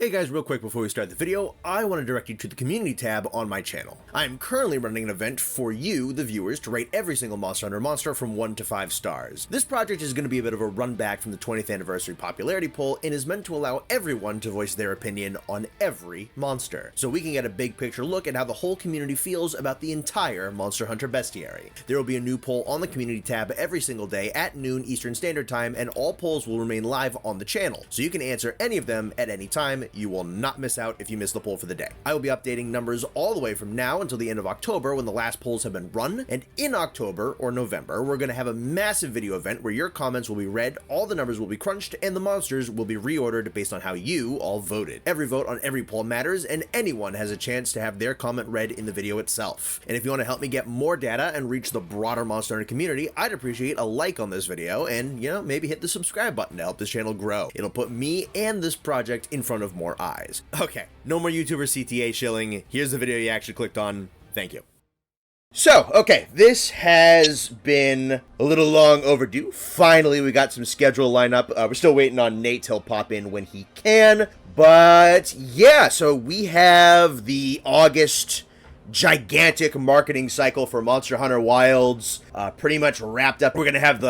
Hey guys, real quick before we start the video, I want to direct you to the community tab on my channel. I am currently running an event for you, the viewers, to rate every single Monster Hunter monster from 1 to 5 stars. This project is going to be a bit of a run back from the 20th anniversary popularity poll and is meant to allow everyone to voice their opinion on every monster, so we can get a big picture look at how the whole community feels about the entire Monster Hunter bestiary. There will be a new poll on the community tab every single day at noon Eastern Standard Time, and all polls will remain live on the channel, so you can answer any of them at any time. You will not miss out if you miss the poll for the day. I will be updating numbers all the way from now until the end of October when the last polls have been run, and in October or November, we're going to have a massive video event where your comments will be read, all the numbers will be crunched, and the monsters will be reordered based on how you all voted. Every vote on every poll matters, and anyone has a chance to have their comment read in the video itself. And if you want to help me get more data and reach the broader Monster Hunter community, I'd appreciate a like on this video and, maybe hit the subscribe button to help this channel grow. It'll put me and this project in front of more eyes. Okay, no more YouTuber CTA shilling. Here's the video you actually clicked on. Thank you. So, okay, this has been a little long overdue. Finally, we got some schedule lined up. We're still waiting on Nate. He'll pop in when he can. But, yeah, so we have the August gigantic marketing cycle for Monster Hunter Wilds pretty much wrapped up. We're gonna have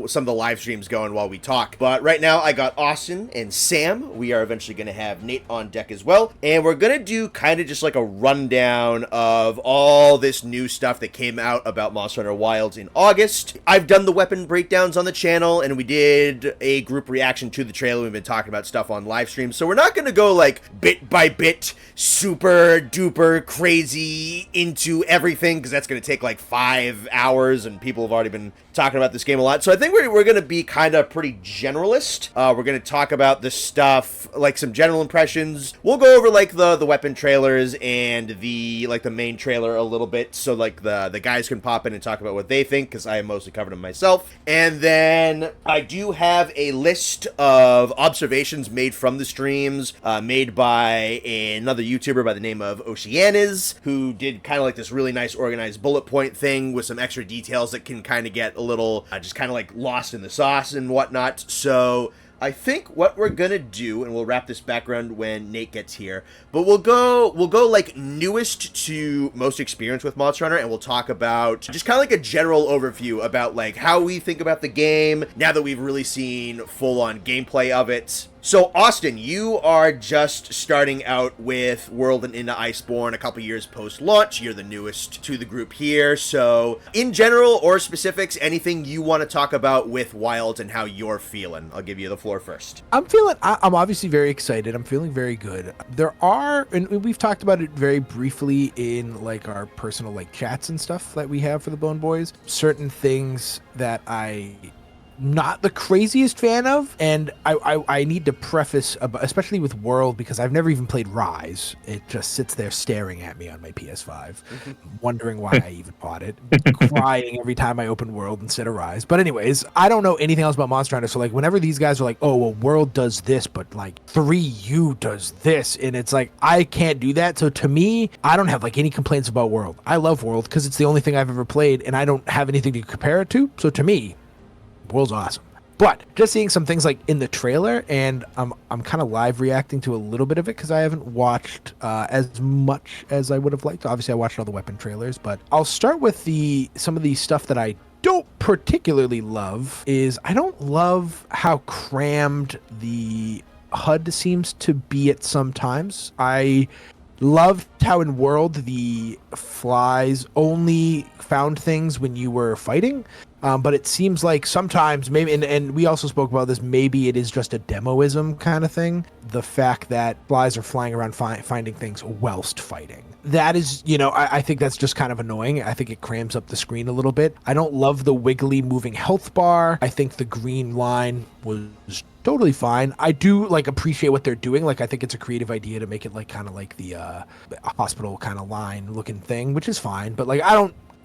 some of the live streams going while we talk, but right now I got Austin and Sam. We are eventually gonna have Nate on deck as well, and we're gonna do kind of just like a rundown of all this new stuff that came out about Monster Hunter Wilds in August. I've done the weapon breakdowns on the channel, and we did a group reaction to the trailer. We've been talking about stuff on live streams, so we're not gonna go like bit by bit super duper crazy into everything, because that's going to take like 5 hours, and people have already been talking about this game a lot. So I think we're going to be kind of pretty generalist. We're going to talk about the stuff, like some general impressions. We'll go over like the weapon trailers and the main trailer a little bit, so like the guys can pop in and talk about what they think, because I mostly covered them myself. And then I do have a list of observations made from the streams, made by another YouTuber by the name of Oceanis, who did kind of like this really nice organized bullet point thing with some extra details that can kind of get a little just kind of like lost in the sauce and whatnot. So I think what we're gonna do, and we'll wrap this background when Nate gets here, but we'll go like newest to most experienced with Monster Hunter, and we'll talk about just kind of like a general overview about like how we think about the game now that we've really seen full-on gameplay of it. So, Austin, you are just starting out with World and Into Iceborne a couple years post-launch. You're the newest to the group here. So, in general or specifics, anything you want to talk about with Wilds and how you're feeling? I'll give you the floor first. I'm obviously very excited. I'm feeling very good. There are, and we've talked about it very briefly in like our personal like chats and stuff that we have for the Bone Boys, certain things that I not the craziest fan of, and I need to preface, especially with World, because I've never even played Rise. It just sits there staring at me on my PS5, wondering why I even bought it, crying every time I open World instead of Rise. But anyways, I don't know anything else about Monster Hunter, so like whenever these guys are like, oh well, World does this, but like 3U does this, and it's like I can't do that. So to me, I don't have like any complaints about World. I love World because it's the only thing I've ever played, and I don't have anything to compare it to. So to me, World's awesome. But just seeing some things like in the trailer, and I'm kind of live reacting to a little bit of it because I haven't watched as much as I would have liked. Obviously, I watched all the weapon trailers, but I'll start with some of the stuff that I don't particularly love. Is I don't love how crammed the HUD seems to be at some times. I loved how in World the flies only found things when you were fighting. But it seems like sometimes maybe, and we also spoke about this, maybe it is just a demoism kind of thing. The fact that flies are flying around finding things whilst fighting. That is, I think that's just kind of annoying. I think it crams up the screen a little bit. I don't love the wiggly moving health bar. I think the green line was totally fine. I do appreciate what they're doing. I think it's a creative idea to make it kind of like the hospital kind of line looking thing, which is fine. But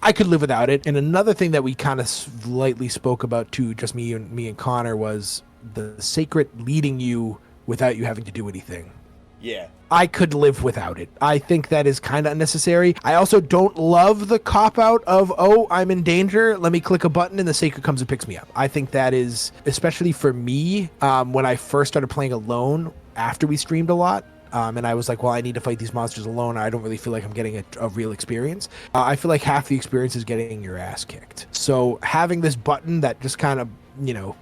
I could live without it. And another thing that we kind of slightly spoke about too, just me and Connor, was the sacred leading you without you having to do anything. Yeah. I could live without it. I think that is kind of unnecessary. I also don't love the cop-out of, oh, I'm in danger, let me click a button and the sacred comes and picks me up. I think that is, especially for me, when I first started playing alone after we streamed a lot, and I was like, well, I need to fight these monsters alone. I don't really feel like I'm getting a real experience. I feel like half the experience is getting your ass kicked. So having this button that just kind of,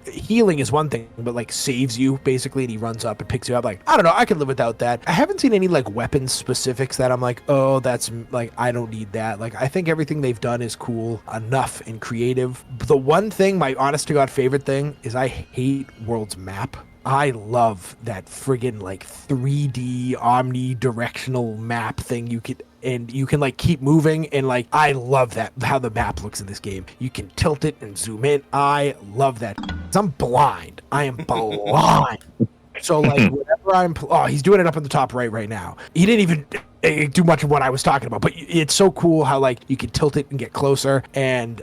healing is one thing, but like saves you basically, and he runs up and picks you up. Like, I don't know, I could live without that. I haven't seen any like weapon specifics that I'm like, oh, that's like, I don't need that. Like, I think everything they've done is cool enough and creative. The one thing, my honest to God favorite thing, is I hate World's map. I love that friggin' like 3D omnidirectional map thing you can like keep moving, and like I love that, how the map looks in this game. You can tilt it and zoom in. I love that. 'Cause I'm blind. I am blind. So like whenever he's doing it up in the top right now. He didn't even do much of what I was talking about, but it's so cool how like you can tilt it and get closer, and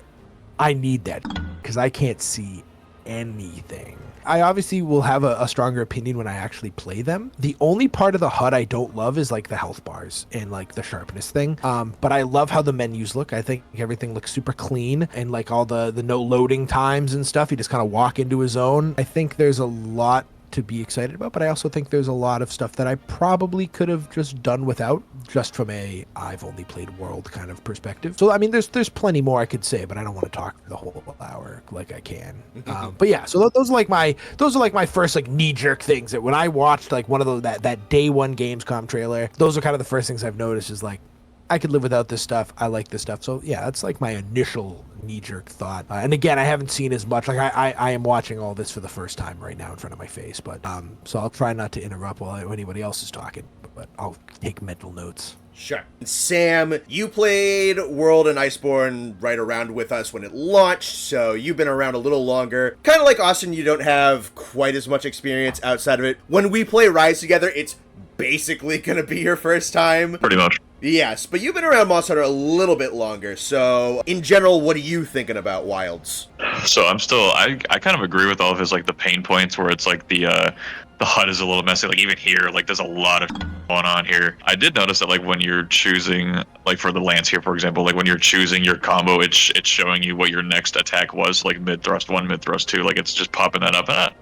I need that because I can't see anything. I obviously will have a stronger opinion when I actually play them. The only part of the HUD I don't love is like the health bars and like the sharpness thing. But I love how the menus look. I think everything looks super clean, and like all the no loading times and stuff. You just kind of walk into a zone. I think there's a lot to be excited about, but I also think there's a lot of stuff that I probably could have just done without, just from I've only played World kind of perspective. So I mean, there's plenty more I could say, but I don't want to talk the whole hour like I can. But yeah, so those are like my first like knee jerk things that when I watched like one of those that day one Gamescom trailer, those are kind of the first things I've noticed is like, I could live without this stuff. I like this stuff. So yeah, that's like my initial knee-jerk thought. And again, I haven't seen as much. Like I am watching all this for the first time right now in front of my face. But so I'll try not to interrupt while anybody else is talking. But I'll take mental notes. Sure. Sam, you played World and Iceborne right around with us when it launched, so you've been around a little longer. Kind of like Austin, you don't have quite as much experience outside of it. When we play Rise together, it's basically gonna be your first time. Pretty much. Yes, but you've been around Monster Hunter a little bit longer, so in general, what are you thinking about Wilds? So I kind of agree with all of his, like, the pain points where it's like the HUD is a little messy. Like, even here, like, there's a lot of going on here. I did notice that, like, when you're choosing, like, for the lance here, for example, like, when you're choosing your combo, it's showing you what your next attack was, like, mid-thrust 1, mid-thrust 2. Like, it's just popping that up. And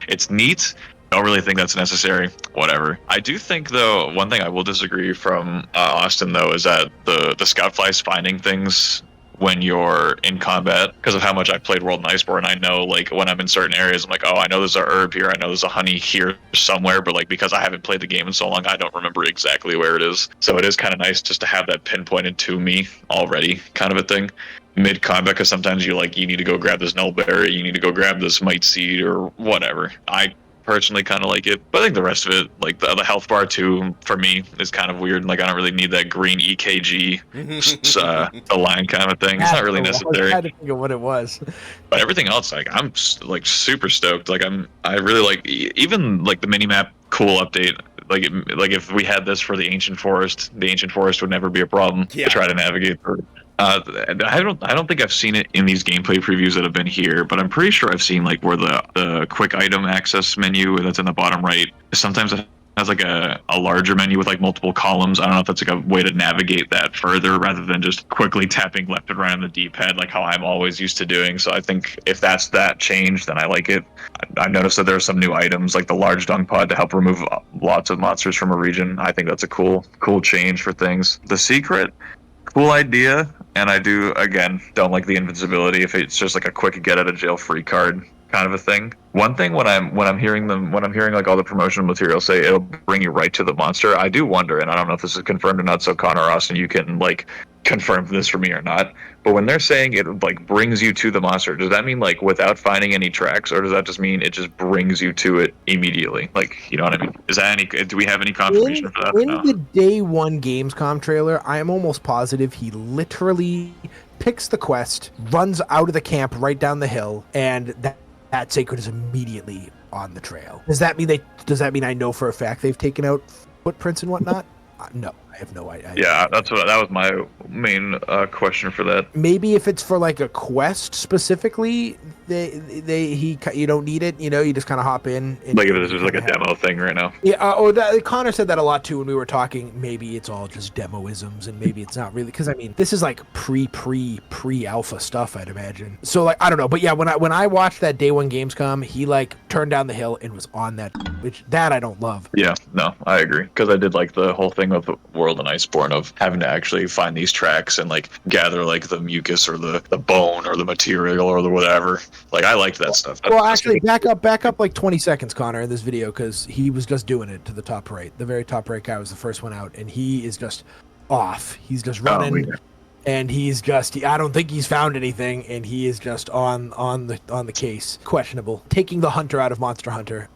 it's neat. I don't really think that's necessary. Whatever. I do think, though, one thing I will disagree from Austin, though, is that the scout flies finding things when you're in combat, because of how much I played World and Iceborne. I know, like, when I'm in certain areas, I'm like, oh, I know there's a herb here, I know there's a honey here somewhere, but, like, because I haven't played the game in so long, I don't remember exactly where it is. So it is kind of nice just to have that pinpointed to me already, kind of a thing. Mid-combat, because sometimes you need to go grab this nullberry, you need to go grab this might seed, or whatever. I personally kind of like it, but I think the rest of it, like the health bar too, for me is kind of weird. Like, I don't really need that green EKG the line kind of thing. It's not really necessary. I had to think of what it was, but everything else, like, I'm like super stoked. Like, I really like even like the minimap cool update. Like if we had this for the ancient forest would never be a problem to try to navigate through. I don't think I've seen it in these gameplay previews that have been here, but I'm pretty sure I've seen, like, where the quick item access menu that's in the bottom right, sometimes it has like a larger menu with like multiple columns. I don't know if that's like a way to navigate that further rather than just quickly tapping left and right on the D-pad like how I'm always used to doing. So I think if that's that change, then I like it. I've noticed that there are some new items like the large dung pod to help remove lots of monsters from a region. I think that's a cool change for things. The secret, cool idea. And I don't like the invincibility if it's just like a quick get out of jail free card kind of a thing. One thing when I'm hearing like all the promotional material say it'll bring you right to the monster, I do wonder, and I don't know if this is confirmed or not, so Connor or Austin, you can like confirm this for me or not, but when they're saying it like brings you to the monster, does that mean like without finding any tracks, or does that just mean it just brings you to it immediately? Like, you know what I mean? Do we have any confirmation for that? In the day one Gamescom trailer, I am almost positive he literally picks the quest, runs out of the camp right down the hill, and that sacred is immediately on the trail. Does that mean I know for a fact they've taken out footprints and whatnot? No. I have no idea. Yeah, that was my main question for that. Maybe if it's for like a quest specifically, you don't need it. You just kind of hop in. And Like if this is like a demo thing right now. Yeah. Connor said that a lot too when we were talking. Maybe it's all just demoisms, and maybe it's not really, because I mean this is like pre-alpha stuff, I'd imagine. So like I don't know, but yeah, when I watched that day one Gamescom, he like turned down the hill and was on that, which that I don't love. Yeah, no, I agree, because I did like the whole thing with the World and Iceborne of having to actually find these tracks and like gather like the mucus or the bone or the material or the whatever. Like I liked that stuff. Well, actually, back up like 20 seconds, Connor, in this video, because he was just doing it to the top right. The very top right guy was the first one out, and he is just off. He's just running, and he's just. I don't think he's found anything, and he is just on the case. Questionable. Taking the hunter out of Monster Hunter,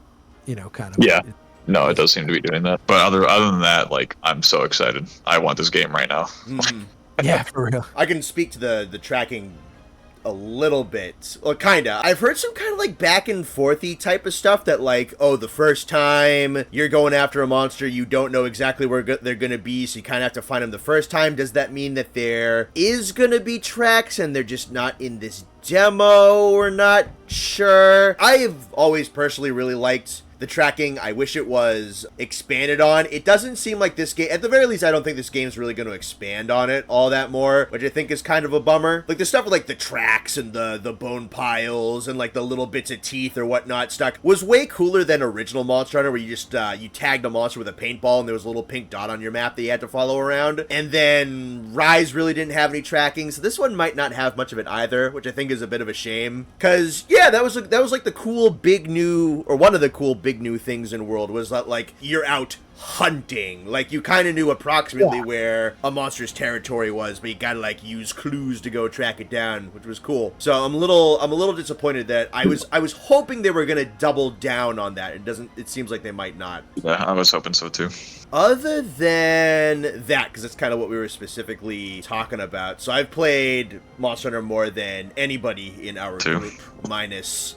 kind of. Yeah. No, it does seem to be doing that. But other than that, like I'm so excited. I want this game right now. Yeah, for real. I can speak to the tracking a little bit. Well, kinda. I've heard some kind of like back and forthy type of stuff that like, oh, the first time you're going after a monster, you don't know exactly where they're gonna be, so you kind of have to find them the first time. Does that mean that there is gonna be tracks and they're just not in this demo? We're not sure. I have always personally really liked the tracking. I wish it was expanded on. It doesn't seem like this game, at the very least, I don't think this game's really going to expand on it all that more, which I think is kind of a bummer. Like the stuff with like the tracks and the bone piles and like the little bits of teeth or whatnot stuck was way cooler than original Monster Hunter, where you just you tagged a monster with a paintball and there was a little pink dot on your map that you had to follow around. And then Rise really didn't have any tracking, so this one might not have much of it either, which I think is a bit of a shame. Because yeah, that was like the cool big new, or one of the cool big new things in World was that like you're out hunting, like you kind of knew approximately where a monster's territory was, but you gotta like use clues to go track it down, which was cool. So I'm a little disappointed that I was hoping they were gonna double down on that. It seems like they might not. Yeah, I was hoping so too. Other than that, because that's kind of what we were specifically talking about. So I've played Monster Hunter more than anybody in our group, minus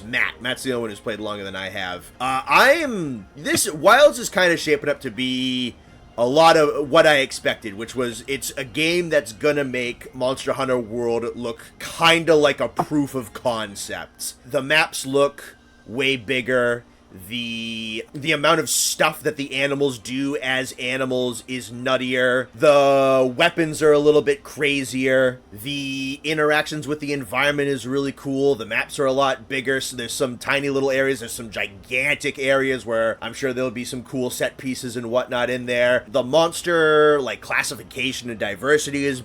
Matt. Matt's the only one who's played longer than I have. Wilds is kind of shaping up to be a lot of what I expected, which was it's a game that's gonna make Monster Hunter World look kind of like a proof of concept. The maps look way bigger. The amount of stuff that the animals do as animals is nuttier. The weapons are a little bit crazier. The interactions with the environment is really cool. The maps are a lot bigger, so there's some tiny little areas. There's some gigantic areas where I'm sure there'll be some cool set pieces and whatnot in there. The monster like classification and diversity is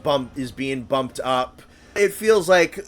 being bumped up. It feels like,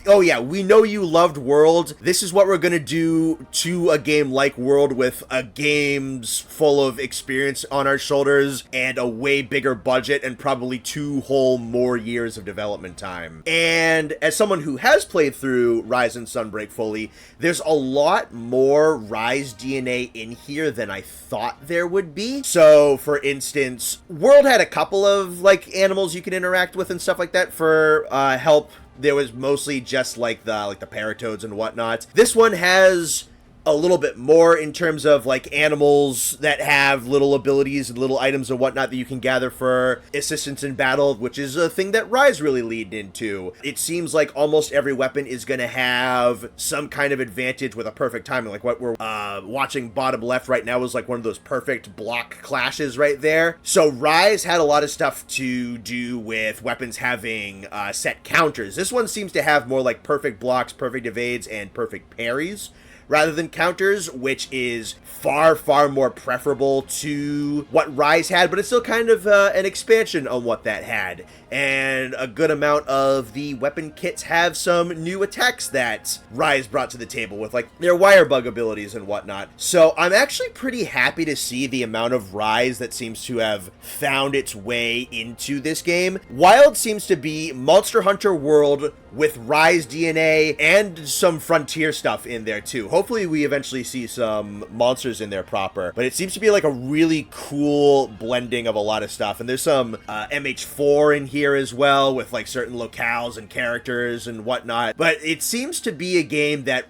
oh yeah, we know you loved World. This is what we're gonna do to a game like World, with a game's full of experience on our shoulders and a way bigger budget and probably 2 whole more years of development time. And as someone who has played through Rise and Sunbreak fully, there's a lot more Rise DNA in here than I thought there would be. So, for instance, World had a couple of like animals you can interact with and stuff like that for help. There was mostly just like the paratoads and whatnot. This one has a little bit more in terms of like animals that have little abilities and little items and whatnot that you can gather for assistance in battle, which is a thing that Rise really leaned into. It seems like almost every weapon is going to have some kind of advantage with a perfect timing. Like what we're watching bottom left right now is like one of those perfect block clashes right there. So Rise had a lot of stuff to do with weapons having set counters. This one seems to have more like perfect blocks, perfect evades, and perfect parries, rather than counters, which is far, far more preferable to what Rise had, but it's still kind of an expansion on what that had. And a good amount of the weapon kits have some new attacks that Rise brought to the table with, like, their wire bug abilities and whatnot. So I'm actually pretty happy to see the amount of Rise that seems to have found its way into this game. Wild seems to be Monster Hunter World with Rise DNA and some Frontier stuff in there too. Hopefully we eventually see some monsters in there proper, but it seems to be like a really cool blending of a lot of stuff. And there's some MH4 in here as well, with like certain locales and characters and whatnot. But it seems to be a game that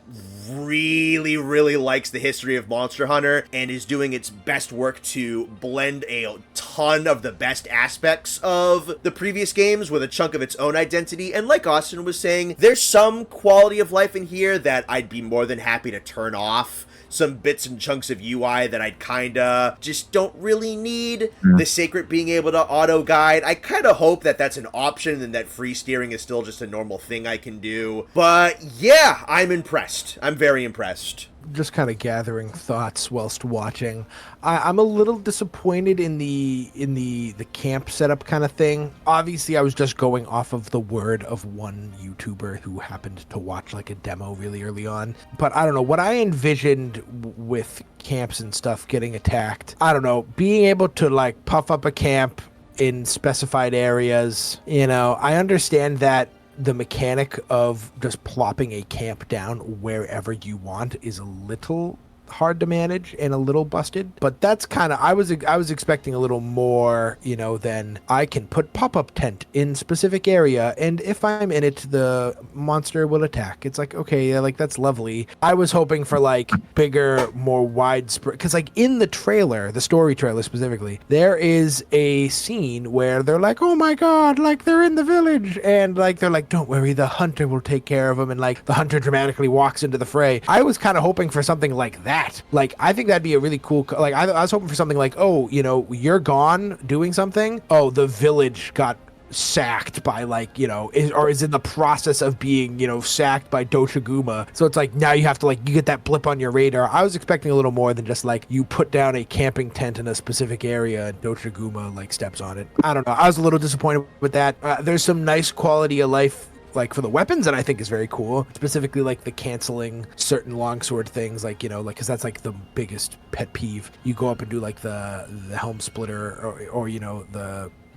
really, really likes the history of Monster Hunter and is doing its best work to blend a ton of the best aspects of the previous games with a chunk of its own identity. And like Austin was saying, there's some quality of life in here that I'd be more than happy to turn off. Some bits and chunks of UI that I'd kinda just don't really need. The Sacred being able to auto-guide, I kinda hope that that's an option and that free steering is still just a normal thing I can do. But yeah, I'm impressed. I'm very impressed. Just kind of gathering thoughts whilst watching. I'm a little disappointed in the camp setup kind of thing. Obviously, I was just going off of the word of one YouTuber who happened to watch like a demo really early on. But I don't know, what I envisioned with camps and stuff getting attacked, I don't know, being able to like puff up a camp in specified areas, I understand that the mechanic of just plopping a camp down wherever you want is a little hard to manage and a little busted, but that's kind of, I was expecting a little more, than I can put pop-up tent in specific area, and if I'm in it, the monster will attack. It's like, okay, yeah, like that's lovely. I was hoping for like bigger, more widespread, because like in the trailer, the story trailer specifically, there is a scene where they're like, oh my god, like they're in the village, and like they're like, don't worry, the hunter will take care of them, and like the hunter dramatically walks into the fray. I was kind of hoping for something like that. Like, I think that'd be a really cool, like, I was hoping for something like, oh, you're gone doing something. Oh, the village got sacked by like, is in the process of being, sacked by Dochaguma. So it's like, now you have to like, you get that blip on your radar. I was expecting a little more than just like, you put down a camping tent in a specific area and Dochaguma like steps on it. I don't know. I was a little disappointed with that. There's some nice quality of life like for the weapons that I think is very cool, specifically like the canceling certain longsword things, like because that's like the biggest pet peeve. You go up and do like the helm splitter or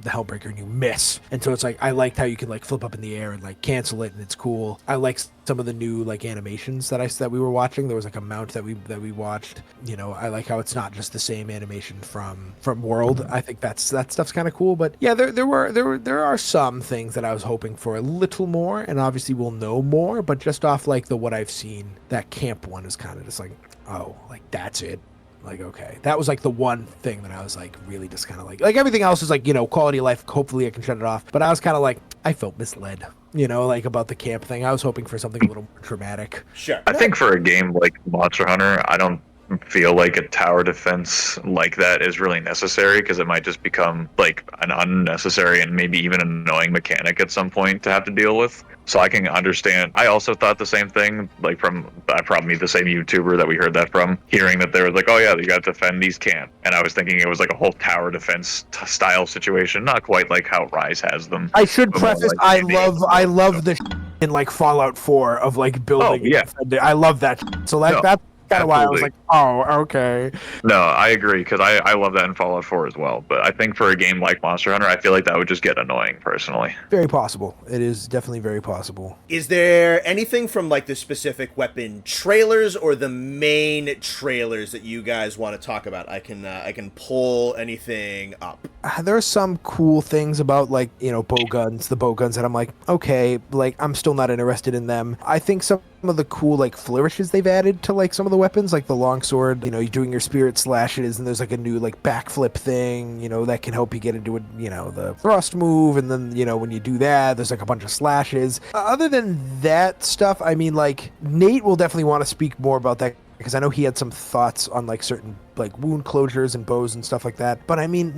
the Hellbreaker and you miss, and so it's like, I liked how you can like flip up in the air and like cancel it, and it's cool. I like some of the new like animations that we were watching. There was like a mount that we watched. I like how it's not just the same animation from World. I think that stuff's kind of cool. But yeah, there are some things that I was hoping for a little more, and obviously we'll know more. But just off like what I've seen, that camp one is kind of just like, oh, like that's it. Like, okay, that was like the one thing that I was like really just kind of like everything else is like, quality of life. Hopefully I can shut it off. But I was kind of like, I felt misled, like about the camp thing. I was hoping for something a little more dramatic. Sure. I think for a game like Monster Hunter, I don't feel like a tower defense like that is really necessary, because it might just become like an unnecessary and maybe even annoying mechanic at some point to have to deal with. So I can understand. I also thought the same thing, like from probably the same YouTuber that we heard that from, hearing that they were like, oh yeah, you got to defend these camp. And I was thinking it was like a whole tower defense style situation, not quite like how Rise has them. I should preface, like, I love the in like Fallout 4 of like building. Oh, yeah. I love that. So like that's kind of why I was like, oh, okay. No, I agree, because I love that in Fallout 4 as well. But I think for a game like Monster Hunter, I feel like that would just get annoying, personally. Very possible. It is definitely very possible. Is there anything from like the specific weapon trailers or the main trailers that you guys want to talk about? I can pull anything up. There are some cool things about like, the bow guns that I'm like, okay, like I'm still not interested in them. I think some of the cool like flourishes they've added to like some of the weapons, like the longsword, you're doing your spirit slashes, and there's like a new like backflip thing, that can help you get into the thrust move, and then when you do that, there's like a bunch of slashes. Other than that stuff, I mean, like Nate will definitely want to speak more about that, because I know he had some thoughts on like certain like wound closures and bows and stuff like that. But I mean,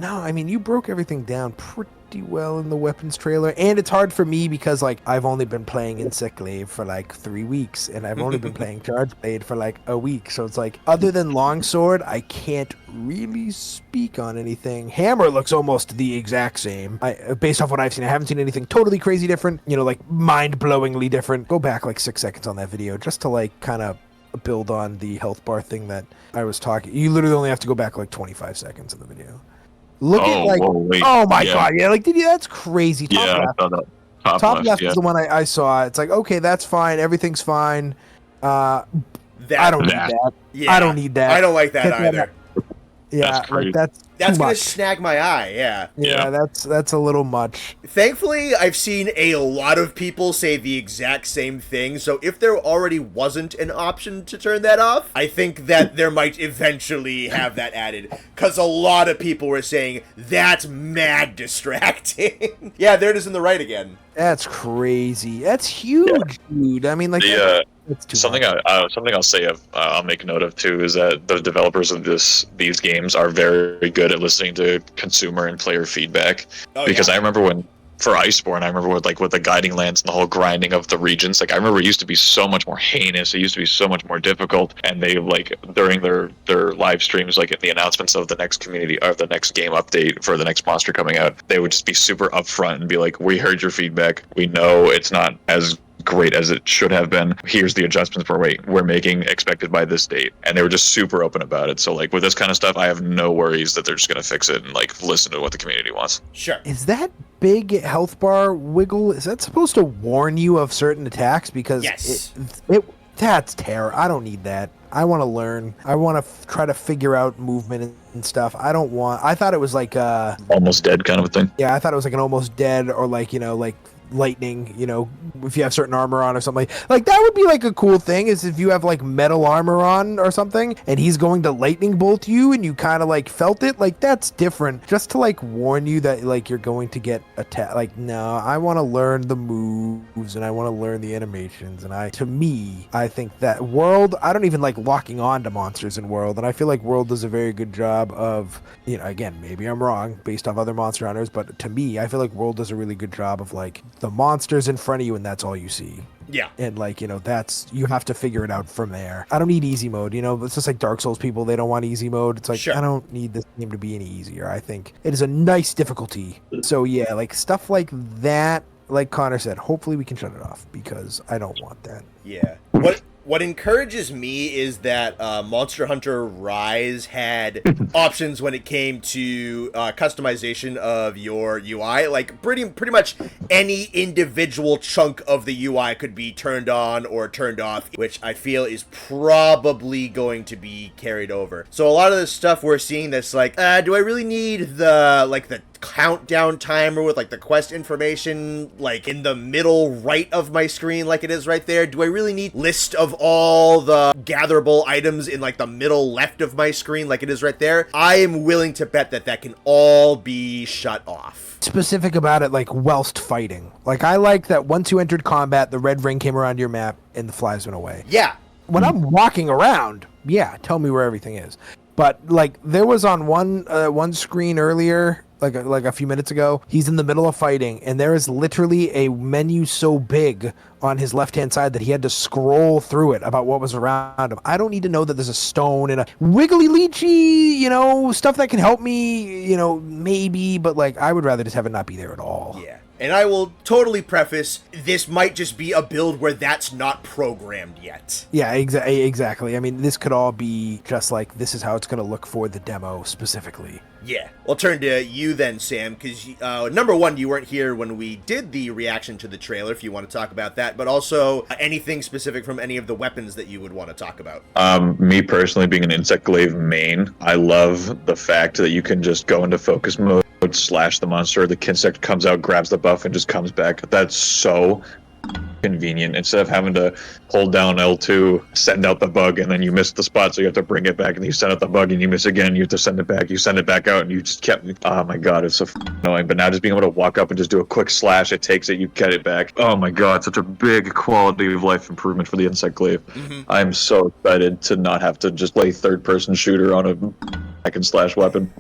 you broke everything down pretty well in the weapons trailer, and it's hard for me because like I've only been playing Insect Glaive for like 3 weeks, and I've only been playing Charge Blade for like a week, so it's like, other than Longsword, I can't really speak on anything. Hammer looks almost the exact same. Based off what I've seen, I haven't seen anything totally crazy different, like mind-blowingly different. Go back like 6 seconds on that video just to like kind of build on the health bar thing that I was talking. You literally only have to go back like 25 seconds in the video. Look at like, oh my god, yeah, like that's crazy. Top left. Top left is the one I saw. It's like, okay, that's fine, everything's fine. I don't need that. Yeah, I don't need that. I don't like that either. Yeah, like that's That's too gonna much. snag my eye, yeah. Yeah, that's a little much. Thankfully, I've seen a lot of people say the exact same thing, so if there already wasn't an option to turn that off, I think that there might eventually have that added, because a lot of people were saying, that's mad distracting. Yeah, there it is in the right again. That's crazy. That's huge, dude. I mean, like, that's too something much. something I'll say I'll make note of too is that the developers of these games are very good at listening to consumer and player feedback. Because I remember when for Iceborne, I remember with the guiding lands and the whole grinding of the regions. Like I remember it used to be so much more heinous. It used to be so much more difficult. And they like during their live streams, like in the announcements of the next community or the next game update for the next monster coming out, they would just be super upfront and be like, "We heard your feedback. We know it's not as great as it should have been. Here's the adjustments we're making expected by this date." And they were just super open about it. So like with this kind of stuff, I have no worries that they're just going to fix it and like listen to what the community wants. Sure. Is that big health bar wiggle, is that supposed to warn you of certain attacks? Because yes. That's terror. I don't need that. I want to learn. I want to try to figure out movement and stuff. I thought it was like almost dead kind of a thing. Yeah, I thought it was like an almost dead or like, like lightning, if you have certain armor on or something. Like that would be like a cool thing is if you have like metal armor on or something and he's going to lightning bolt you and you kind of like felt it. Like that's different. Just to like warn you that like you're going to get attacked. Like no, I want to learn the moves and I want to learn the animations. And I think that World, I don't even like locking on to monsters in World, and I feel like World does a very good job of, again, maybe I'm wrong based off other Monster Hunters, but to me, I feel like World does a really good job of like the monsters in front of you and that's all you see. Yeah. And like, that's, you have to figure it out from there. I don't need easy mode, it's just like Dark Souls people, they don't want easy mode. It's like, sure. I don't need this game to be any easier. I think it is a nice difficulty. So yeah, like stuff like that, like Connor said, hopefully we can shut it off because I don't want that. Yeah. What encourages me is that Monster Hunter Rise had options when it came to customization of your UI. Like pretty much any individual chunk of the UI could be turned on or turned off, which I feel is probably going to be carried over. So a lot of the stuff we're seeing that's like, do I really need the countdown timer with like the quest information like in the middle right of my screen like it is right there? Do I really need list of all the gatherable items in like the middle left of my screen like it is right there? I am willing to bet that can all be shut off. Specific about it, like whilst fighting. Like I like that once you entered combat, the red ring came around your map and the flies went away. Yeah. When I'm walking around, tell me where everything is. But like there was on one screen earlier, like a few minutes ago, he's in the middle of fighting and there is literally a menu so big on his left-hand side that he had to scroll through it about what was around him. I don't need to know that there's a stone and a wiggly leechy, stuff that can help me, maybe, but like I would rather just have it not be there at all. Yeah. And I will totally preface, this might just be a build where that's not programmed yet. Yeah, exactly. I mean, this could all be just like, this is how it's going to look for the demo specifically. Yeah. I'll turn to you then, Sam, because number one, you weren't here when we did the reaction to the trailer, if you want to talk about that, but also anything specific from any of the weapons that you would want to talk about. Me personally, being an Insect Glaive main, I love the fact that you can just go into focus mode, slash the monster, the insect comes out, grabs the buff, and just comes back. That's so convenient. Instead of having to hold down L2, send out the bug, and then you miss the spot, so you have to bring it back, and you send out the bug, and you miss again, you have to send it back, you send it back out, and you just kept, oh my god, it's so annoying. But now just being able to walk up and just do a quick slash, it takes it, you get it back. Oh my god, such a big quality of life improvement for the Insect Glaive. I'm so excited to not have to just play third-person shooter on a hack and slash weapon.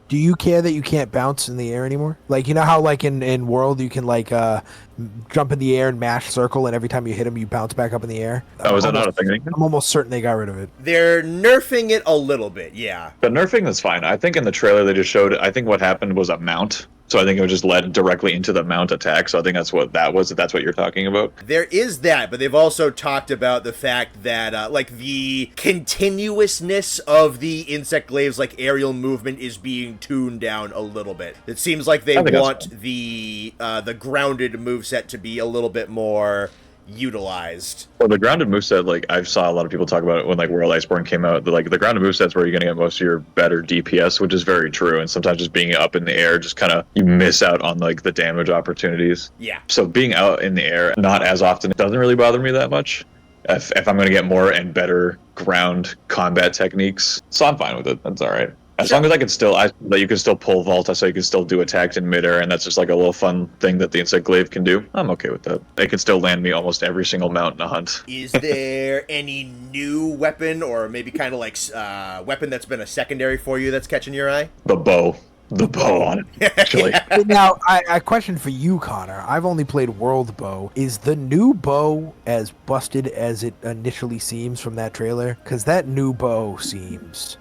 Do you care that you can't bounce in the air anymore? Like, you know how like in World you can like jump in the air and mash circle, and every time you hit him you bounce back up in the air? Oh, is that not a thing? I'm almost certain they got rid of it. They're nerfing it a little bit, yeah. The nerfing is fine. I think in the trailer they just showed, I think what happened was a mount. So I think it was just led directly into the mount attack. So I think that's what that was, if that's what you're talking about. There is that, but they've also talked about the fact that, like, the continuousness of the Insect Glaive's, like, aerial movement is being tuned down a little bit. It seems like they want the grounded moveset to be a little bit more utilized. Well, the grounded moveset, like I saw a lot of people talk about it when like World Iceborne came out. The grounded moveset's where you're gonna get most of your better DPS, which is very true. And sometimes just being up in the air, just kind of you miss out on like the damage opportunities. Yeah. So being out in the air not as often doesn't really bother me that much. If I'm gonna get more and better ground combat techniques, so I'm fine with it. That's all right. As long as I can still, that you can still pull Volta, so you can still do attacks in midair, and that's just like a little fun thing that the Insect Glaive can do. I'm okay with that. It can still land me almost every single mount in a hunt. Is there any new weapon, or maybe kind of like weapon that's been a secondary for you that's catching your eye? The bow. The bow on it, actually. Now, I question for you, Connor. I've only played World Bow. Is the new bow as busted as it initially seems from that trailer? Because that new bow seems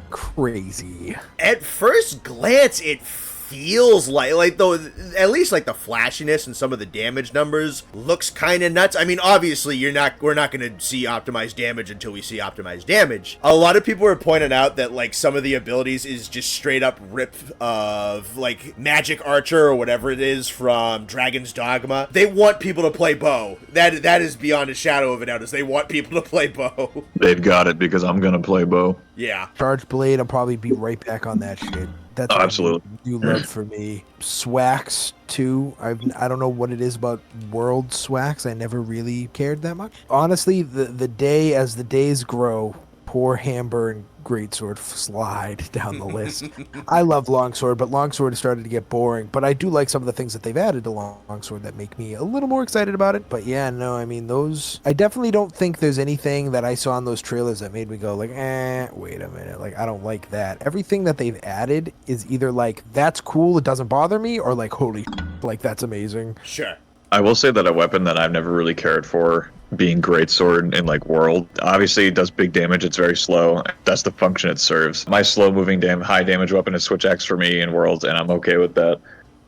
crazy. At first glance, it feels like though, at least like the flashiness and some of the damage numbers looks kind of nuts. I mean, obviously we're not going to see optimized damage until we see optimized damage. A lot of people are pointing out that like some of the abilities is just straight up rip of like Magic Archer or whatever it is from Dragon's Dogma. They want people to play bow. That is beyond a shadow of a doubt, is they want people to play bow. They've got it because I'm gonna play bow. Yeah. Charge Blade, I'll probably be right back on that shit. That's absolutely new love for me. Swax too. I don't know what it is about World Swax. I never really cared that much. Honestly, the days grow, poor Hamber and Greatsword slide down the list. I love Longsword, but Longsword has started to get boring. But I do like some of the things that they've added to Longsword that make me a little more excited about it. But yeah, no, I mean, I definitely don't think there's anything that I saw in those trailers that made me go like, wait a minute, like I don't like that. Everything that they've added is either like, that's cool, it doesn't bother me, or like, holy like that's amazing. Sure. I will say that a weapon that I've never really cared for being Greatsword in like World, obviously it does big damage, it's very slow, that's the function it serves. My slow moving high damage weapon is Switch Axe for me in Worlds, and I'm okay with that.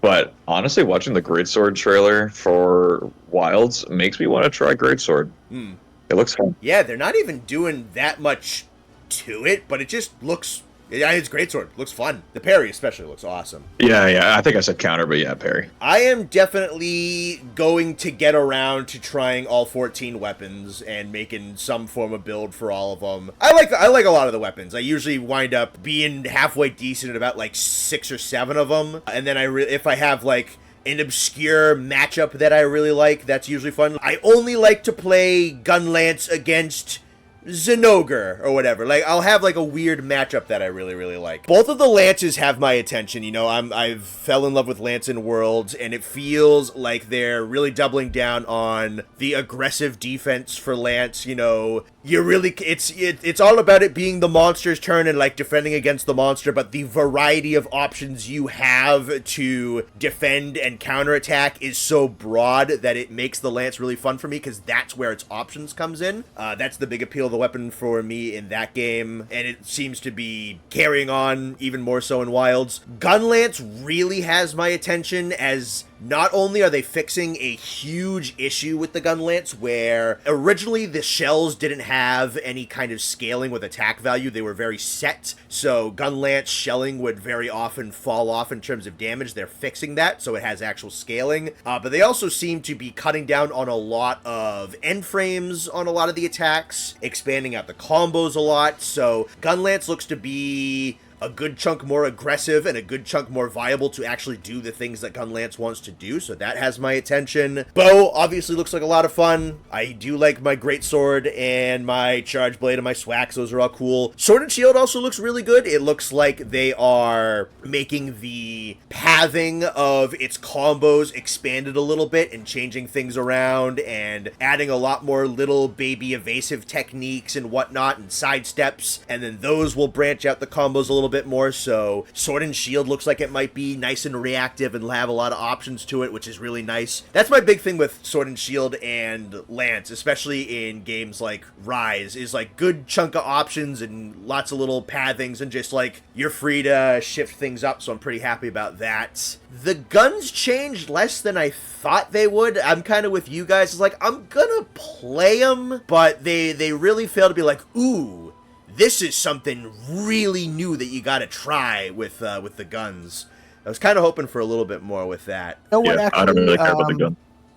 But honestly, watching the Greatsword trailer for Wilds makes me want to try Greatsword. It looks fun. Yeah, they're not even doing that much to it, but it just looks... Yeah, it's Greatsword. Looks fun. The parry especially looks awesome. Yeah, I think I said counter, but yeah, parry. I am definitely going to get around to trying all 14 weapons and making some form of build for all of them. I like a lot of the weapons. I usually wind up being halfway decent at about like 6 or 7 of them, and then if I have like an obscure matchup that I really like, that's usually fun. I only like to play Gunlance against Zinogre or whatever. Like, I'll have like a weird matchup that I really, really like. Both of the Lances have my attention. You know, I've fell in love with Lance in Worlds, and it feels like they're really doubling down on the aggressive defense for Lance. You know, it's all about it being the monster's turn and like defending against the monster, but the variety of options you have to defend and counterattack is so broad that it makes the Lance really fun for me, because that's where its options comes in. That's the big appeal of the weapon for me in that game, and it seems to be carrying on even more so in Wilds. Gunlance really has my attention, as not only are they fixing a huge issue with the Gunlance, where originally the shells didn't have any kind of scaling with attack value, they were very set, so Gunlance shelling would very often fall off in terms of damage. They're fixing that, so it has actual scaling, but they also seem to be cutting down on a lot of end frames on a lot of the attacks, expanding out the combos a lot, so Gunlance looks to be a good chunk more aggressive and a good chunk more viable to actually do the things that Gunlance wants to do, so that has my attention. Bow obviously looks like a lot of fun. I do like my Greatsword and my Charge Blade and my Swax, those are all cool. Sword and Shield also looks really good. It looks like they are making the pathing of its combos expanded a little bit and changing things around and adding a lot more little baby evasive techniques and whatnot and sidesteps, and then those will branch out the combos a little bit more, so Sword and Shield looks like it might be nice and reactive and have a lot of options to it, which is really nice. That's my big thing with Sword and Shield and Lance, especially in games like Rise, is like good chunk of options and lots of little pathings, and just like you're free to shift things up, so I'm pretty happy about that. The guns changed less than I thought they would. I'm kind of with you guys. It's like, I'm gonna play them, but they really fail to be like, ooh, this is something really new that you gotta try with the guns. I was kind of hoping for a little bit more with that. You know what, Yeah, actually, I don't really care about the gun.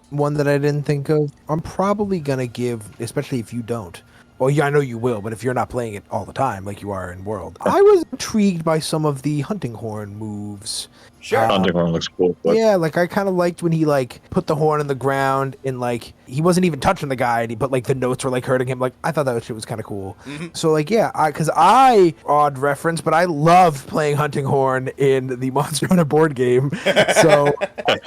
one that I didn't think of. I'm probably gonna give, especially if you don't. Well, yeah, I know you will, but if you're not playing it all the time like you are in World, I was intrigued by some of the hunting horn moves. Sure. Hunting horn looks cool. But Yeah, like I kind of liked when he like put the horn in the ground and like he wasn't even touching the guy, but like the notes were like hurting him. Like I thought that shit was kind of cool. So like yeah, because odd reference, but I loved playing hunting horn in the Monster Hunter board game. So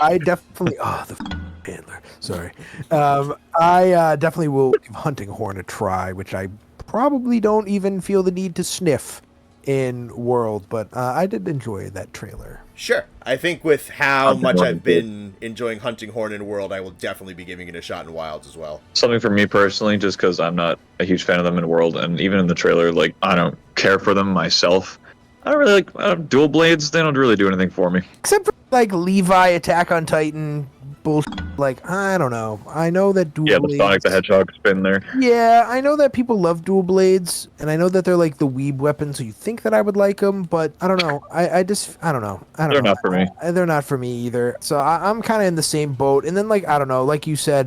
I definitely the handler. Sorry, I definitely will give hunting horn a try, which I probably don't even feel the need to sniff in World, but I did enjoy that trailer. Sure. I think with how Hunting much Horn I've is been enjoying Hunting Horn in World, I will definitely be giving it a shot in Wilds as well. something for me personally, just because I'm not a huge fan of them in World, and even in the trailer, like I don't care for them myself. I don't really like dual blades. They don't really do anything for me. Except for like Levi Attack on Titan bullshit. Like I don't know. I know that dual Yeah, the blades. Sonic the Hedgehog spin there. Yeah, I know that people love dual blades, and I know that they're like the weeb weapon, so you think that I would like them, but I don't know. I don't know. They're not for me. They're not for me either. So I'm kind of in the same boat. And then like I don't know, like you said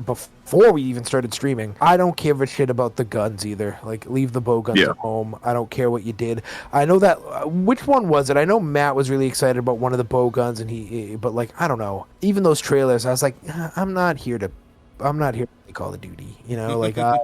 before we even started streaming, I don't give a shit about the guns either. Like leave the bow guns at home. I don't care what you did. I know that which one was it? I know Matt was really excited about one of the bow guns, and but like I don't know. Even those trailers, I was like, I'm not here to play Call of Duty. You know, like I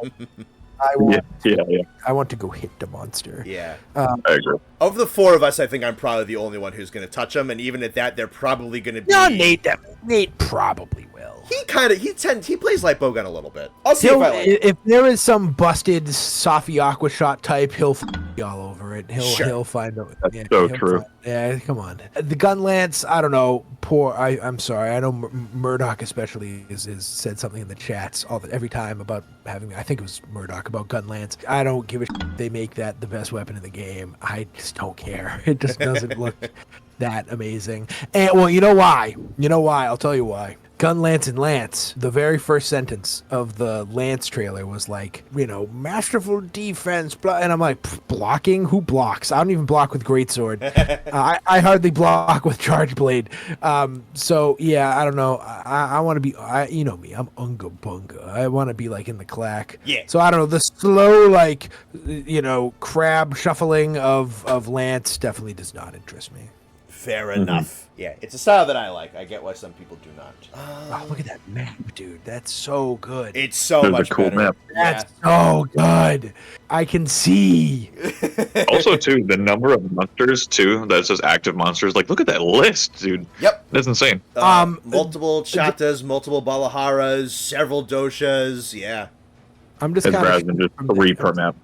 want to go hit the monster. Yeah. I agree. Of the four of us, I think I'm probably the only one who's going to touch them, and even at that, they're probably going to be... No, Nate probably will. He plays light bowgun a little bit. I'll see if I like it. If there is some busted Safi Aqua Shot type, he'll be all over it. He'll find out. That's so true. Yeah, come on. The gun lance, I don't know. I'm sorry. I know Murdoch especially is said something in the chats every time about having. I think it was Murdoch about gun lance. I don't give a shit if they make that the best weapon in the game. I just don't care. It just doesn't look that amazing. And well, you know why? I'll tell you why. Gun, Lance, and Lance, the very first sentence of the Lance trailer was like, masterful defense, and I'm like, blocking? Who blocks? I don't even block with Greatsword. I hardly block with Charge Blade. So, yeah, I don't know. I want to be, you know me, I'm unga bunga. I want to be like in the clack. Yeah. So, I don't know, the slow, like, crab shuffling of Lance definitely does not interest me. Fair enough. Yeah, it's a style that I like. I get why some people do not. Oh, look at that map, dude. That's so good. It's so There's much a cool better. map. That's so good. I can see. Also, too, the number of monsters too that says active monsters. Like, look at that list, dude. Yep. That's insane. Multiple Chatas, multiple Balaharas, several Doshas. Yeah. I'm just It's kind rather than just 3 per map.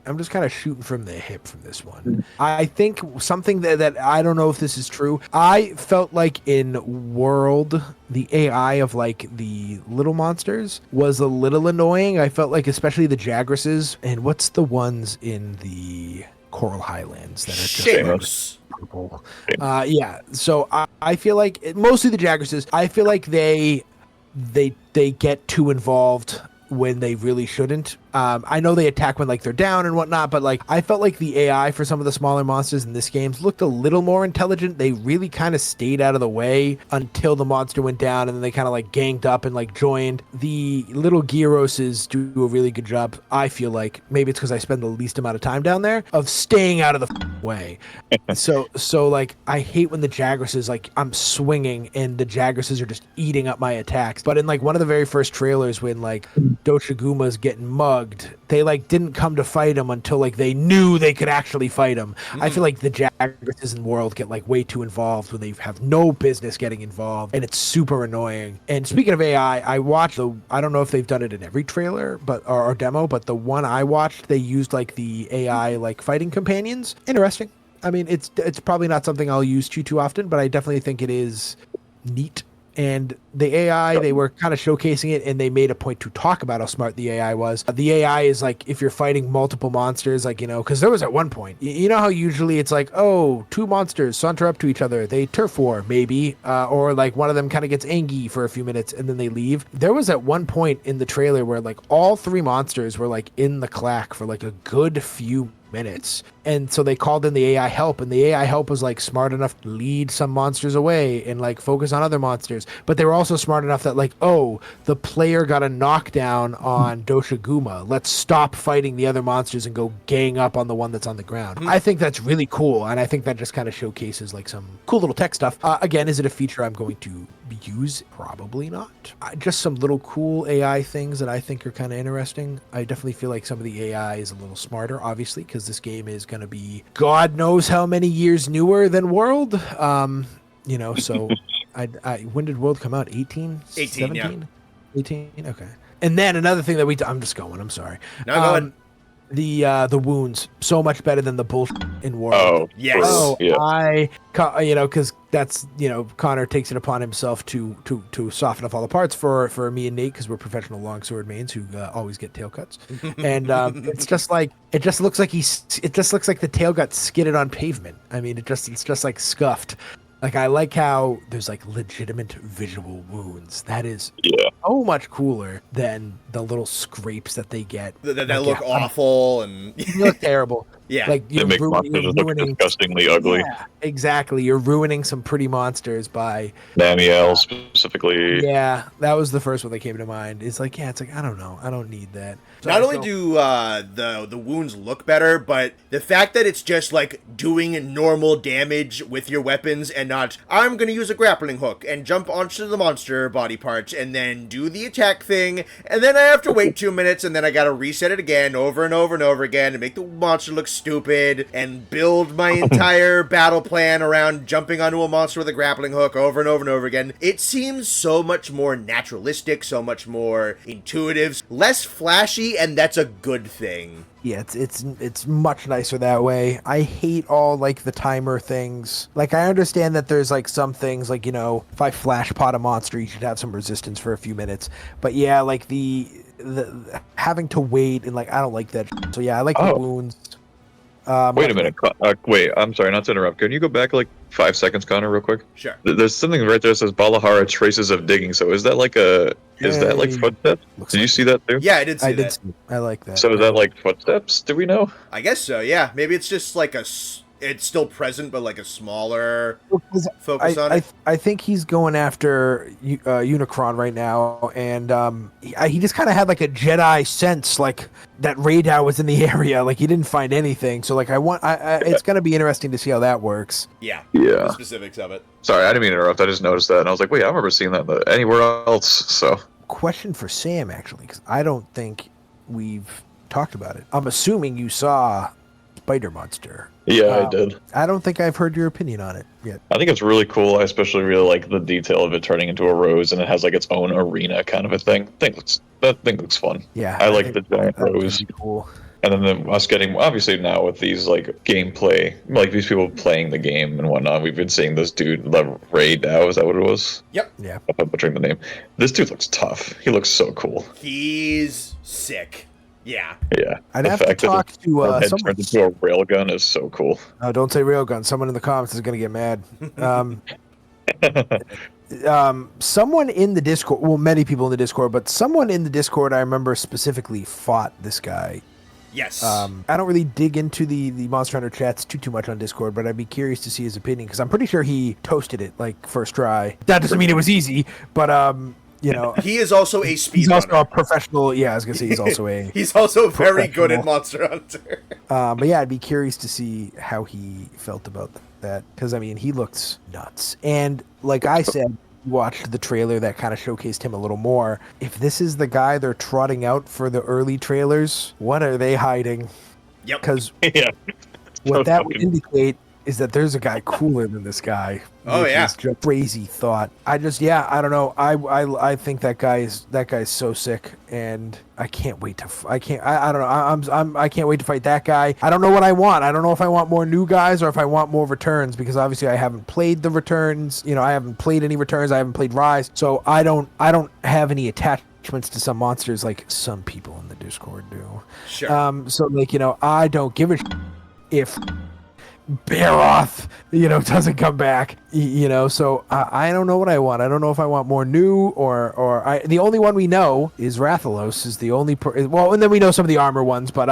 I'm just kind of shooting from the hip from this one. I think something that I don't know if this is true. I felt like in World, the AI of like the little monsters was a little annoying. I felt like especially the Jagresses and what's the ones in the Coral Highlands that are just Shamos. purple. Yeah. So I feel like mostly the Jagresses. I feel like they get too involved when they really shouldn't. I know they attack when like they're down and whatnot, but like I felt like the AI for some of the smaller monsters in this game looked a little more intelligent. They really kind of stayed out of the way until the monster went down, and then they kind of like ganged up and like joined. The little Gyroses do a really good job. I feel like maybe it's because I spend the least amount of time down there of staying out of the way. So like I hate when the Jagresses, like I'm swinging and the Jagresses are just eating up my attacks. But in like one of the very first trailers when like Doshaguma's getting mugged, they like didn't come to fight him until like they knew they could actually fight him. I feel like the Jagresses in World get like way too involved when they have no business getting involved, and it's super annoying. And speaking of AI, I watched I don't know if they've done it in every trailer or demo, but the one I watched, they used like the AI like fighting companions. Interesting. I mean, it's probably not something I'll use too often, but I definitely think it is neat. And the AI, they were kind of showcasing it, and they made a point to talk about how smart the AI was. The AI is like, if you're fighting multiple monsters, like, because there was at one point, you know how usually it's like, oh, 2 monsters saunter up to each other, they turf war, maybe, or like one of them kind of gets angry for a few minutes and then they leave. There was at one point in the trailer where like all 3 monsters were like in the clack for like a good few minutes, and so they called in the AI help, and the AI help was like smart enough to lead some monsters away and like focus on other monsters, but they were also also smart enough that like, oh, the player got a knockdown on Doshiguma. Let's stop fighting the other monsters and go gang up on the one that's on the ground. I think that's really cool, and I think that just kind of showcases like some cool little tech stuff. Again, is it a feature I'm going to use? Probably not. Just some little cool AI things that I think are kind of interesting. I definitely feel like some of the AI is a little smarter, obviously, because this game is going to be God knows how many years newer than World. So when did World come out? 18? 18, 17? yeah. 18? Okay. And then another thing that I'm just going, I'm sorry. No, go ahead. The wounds, so much better than the bullshit in World. Oh, yes. Oh, yeah. because that's, Connor takes it upon himself to soften up all the parts for me and Nate, because we're professional longsword mains who always get tail cuts. And it just looks like the tail got skidded on pavement. I mean, it's just like scuffed. Like, I like how there's like legitimate visual wounds. That is so much cooler than the little scrapes that they get. That look awful and they look terrible. Yeah, like they make monsters look disgustingly ugly. Yeah, exactly. You're ruining some pretty monsters by Namiel specifically. Yeah, that was the first one that came to mind. It's like I don't know. I don't need that. So not only do the wounds look better, but the fact that it's just like doing normal damage with your weapons and not, I'm going to use a grappling hook and jump onto the monster body parts and then do the attack thing, and then I have to wait 2 minutes and then I got to reset it again over and over and over again to make the monster look stupid and build my entire battle plan around jumping onto a monster with a grappling hook over and over and over again. It seems so much more naturalistic, so much more intuitive, less flashy, and that's a good thing. Yeah, it's much nicer that way. I hate all like the timer things. Like, I understand that there's like some things like, if I flash pot a monster, you should have some resistance for a few minutes. But yeah, like the having to wait and like, I don't like that. So yeah, I like the wounds. Wait a minute. Wait, I'm sorry, not to interrupt. Can you go back like 5 seconds, Connor, real quick? Sure. There's something right there that says Balahara traces of digging. So is that like footsteps? Did you see that too? Yeah, I did see that. I like that. So is that like footsteps? Do we know? I guess so, yeah. Maybe it's just like it's still present, but like a smaller focus on it. I think he's going after Unicron right now, and he just kind of had like a Jedi sense, like that radar was in the area, like he didn't find anything. So like it's going to be interesting to see how that works. Yeah. Yeah. The specifics of it. Sorry, I didn't mean to interrupt. I just noticed that, and I was like, wait, I remember seeing that anywhere else. So. Question for Sam, actually, because I don't think we've talked about it. I'm assuming you saw Spider Monster. Yeah, I did. I don't think I've heard your opinion on it yet. I think it's really cool. I especially really like the detail of it turning into a rose, and it has like its own arena kind of a thing. That thing looks fun. Yeah, I like the giant rose. Cool. And then us getting, obviously now with these like gameplay, like these people playing the game and whatnot, we've been seeing this dude, Ray Dow, is that what it was? Yep. Yeah. I'm butchering the name. This dude looks tough. He looks so cool. He's sick. Yeah. Yeah. I'd have to talk to head someone. turned into a railgun is so cool. Oh, don't say railgun. Someone in the comments is going to get mad. Someone in the Discord, well, many people in the Discord, but someone in the Discord I remember specifically fought this guy. Yes. I don't really dig into the Monster Hunter chats too much on Discord, but I'd be curious to see his opinion, because I'm pretty sure he toasted it like first try. That doesn't mean it was easy, but he is also a speedrunner. He's also a professional. Yeah, I was gonna say he's also a. He's also very good at Monster Hunter. But yeah, I'd be curious to see how he felt about that, because I mean, he looks nuts, and like I said, watched the trailer that kind of showcased him a little more. If this is the guy they're trotting out for the early trailers, what are they hiding? Yep. Because yeah, what that would indicate is that there's a guy cooler than this guy. Oh yeah, is just crazy thought. I don't know. I think that guy's so sick, and I can't wait to. I don't know. I can't wait to fight that guy. I don't know what I want. I don't know if I want more new guys or if I want more returns, because obviously I haven't played the returns. I haven't played any returns. I haven't played Rise, so I don't have any attachments to some monsters like some people in the Discord do. Sure. So like I don't give a if Baroth, doesn't come back, so I don't know what I want. I don't know if I want more new or the only one we know is Rathalos is the only, and then we know some of the armor ones, but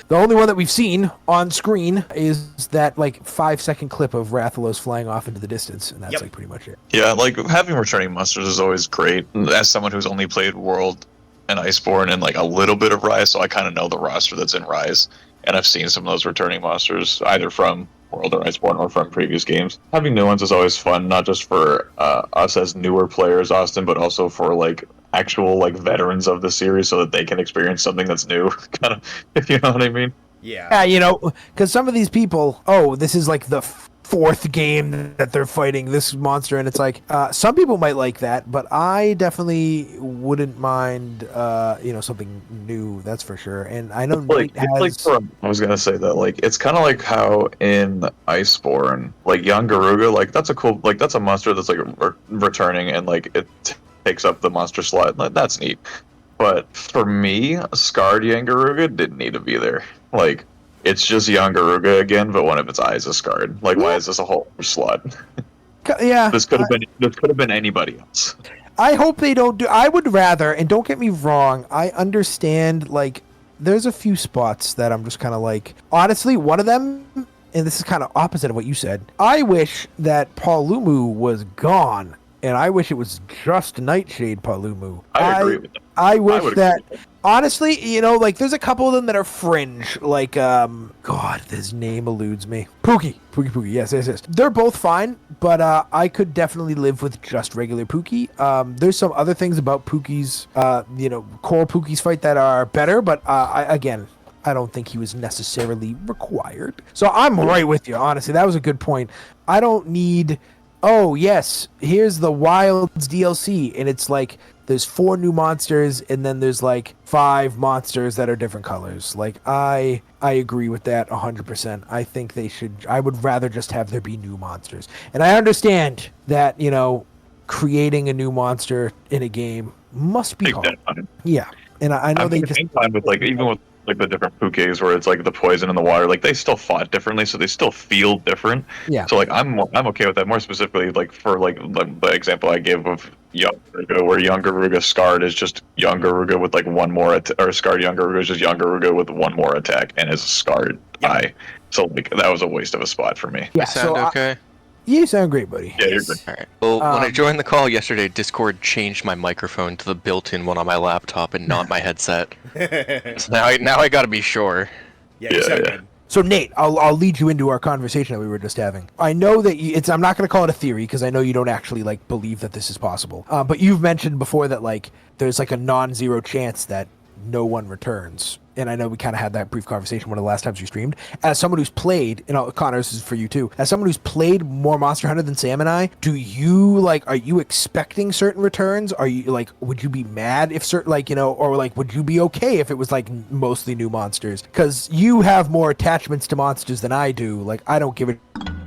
the only one that we've seen on screen is that like 5-second clip of Rathalos flying off into the distance, and that's like pretty much it. Yeah, like having returning monsters is always great. As someone who's only played World and Iceborne and like a little bit of Rise, so I kind of know the roster that's in Rise, and I've seen some of those returning monsters either from World or Iceborne or from previous games. Having new ones is always fun, not just for us as newer players, Austin, but also for like actual like veterans of the series, so that they can experience something that's new, kind of, if you know what I mean. Yeah, because some of these people, this is like the fourth game that they're fighting this monster, and it's like some people might like that, but I definitely wouldn't mind something new, that's for sure. And I know like, Nate has... I was gonna say that like it's kind of like how in Iceborne, like young Garuga, like that's a monster that's like returning, and like it takes up the monster slot. Like, that's neat. But for me, scarred young Garuga didn't need to be there. Like, it's just young Garuga again, but one of its eyes is scarred. Like, why is this a whole slot? Yeah, this could have been anybody else. I hope they don't do. I would rather, and don't get me wrong, I understand. Like, there's a few spots that I'm just kind of like, honestly, one of them, and this is kind of opposite of what you said. I wish that Paolumu was gone, and I wish it was just Nightshade Paolumu. I agree with that. I wish that. Honestly, like there's a couple of them that are fringe, like God, his name eludes me. Pookie, yes. They're both fine, but I could definitely live with just regular Pookie. There's some other things about Pookie's, Coral Pookie's fight that are better, but I don't think he was necessarily required. So I'm right with you, honestly. That was a good point. I don't need, yes, here's the Wilds DLC, and it's like, there's 4 new monsters, and then there's like 5 monsters that are different colors. Like, I agree with that 100%. I think they should. I would rather just have there be new monsters. And I understand that, creating a new monster in a game must be hard. Yeah, and I know they just. Same time with like even with like the different Pukes where it's like the poison in the water, like they still fought differently, so they still feel different. Yeah. So like I'm okay with that. More specifically, like for like the example I gave of young Garuga, where young Garuga scarred is just young Garuga with like one more or scarred young Garuga is just young Garuga with one more attack and is a scarred eye. So like that was a waste of a spot for me. Yeah. Sound okay? You sound great, buddy. Yeah, you're good. All right. Well, when I joined the call yesterday, Discord changed my microphone to the built-in one on my laptop and not my headset. So now I got to be sure. Yeah, you sound good. So Nate, I'll lead you into our conversation that we were just having. I know that I'm not going to call it a theory because I know you don't actually like believe that this is possible. But you've mentioned before that like there's like a non-zero chance that no one returns. And I know we kind of had that brief conversation one of the last times you streamed. As someone who's played, Connor, this is for you too. As someone who's played more Monster Hunter than Sam and I, are you expecting certain returns? Are you like, would you be mad if certain, or like, would you be okay if it was like mostly new monsters? Because you have more attachments to monsters than I do. Like, I don't give a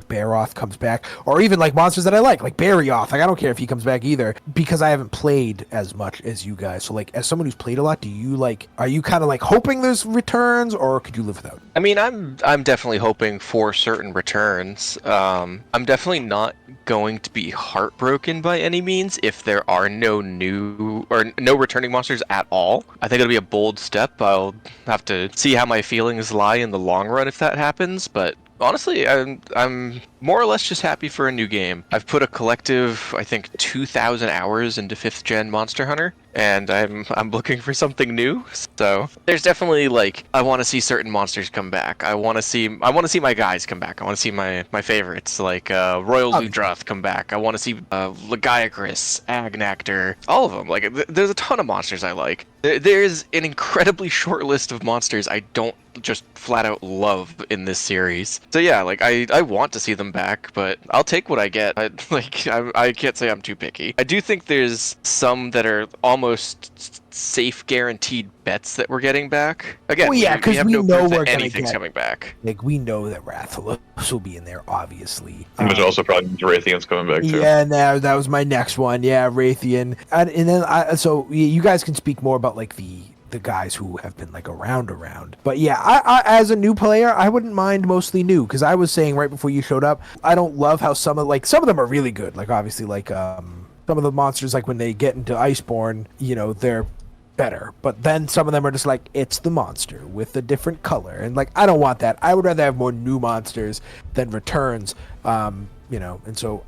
Baroth comes back, or even like monsters that I like Barioth. Like, I don't care if he comes back either, because I haven't played as much as you guys. So like, as someone who's played a lot, are you kind of like hoping there's returns, or could you live without? I mean, I'm definitely hoping for certain returns. I'm definitely not going to be heartbroken by any means if there are no new or no returning monsters at all. I think it'll be a bold step. I'll have to see how my feelings lie in the long run if that happens, but honestly, I'm more or less just happy for a new game. I've put a collective, I think, 2,000 hours into 5th gen Monster Hunter, and I'm looking for something new. So there's definitely like, I want to see certain monsters come back. I want to see my guys come back. I want to see my favorites like Royal Ludroth come back. I want to see Lagiacrus, Agnactor, all of them. Like, there's a ton of monsters I like. There's an incredibly short list of monsters I don't just flat out love in this series. So yeah, like I want to see them back, but I'll take what I get. I can't say I'm too picky. I do think there's some that are almost safe guaranteed bets that we're getting back. Again, well, yeah, because we no know proof we're that anything's coming back. Like, we know that Rathalos will be in there, obviously. Which also probably means Raytheon's coming back too. Yeah, that was my next one. Yeah, Raytheon, and then so you guys can speak more about like the the guys who have been like around. But yeah, I as a new player, I wouldn't mind mostly new, because I was saying right before you showed up, I don't love how some of them are really good. Like obviously like some of the monsters, like when they get into Iceborne, they're better, but then some of them are just like, it's the monster with a different color, and like I don't want that. I would rather have more new monsters than returns. And so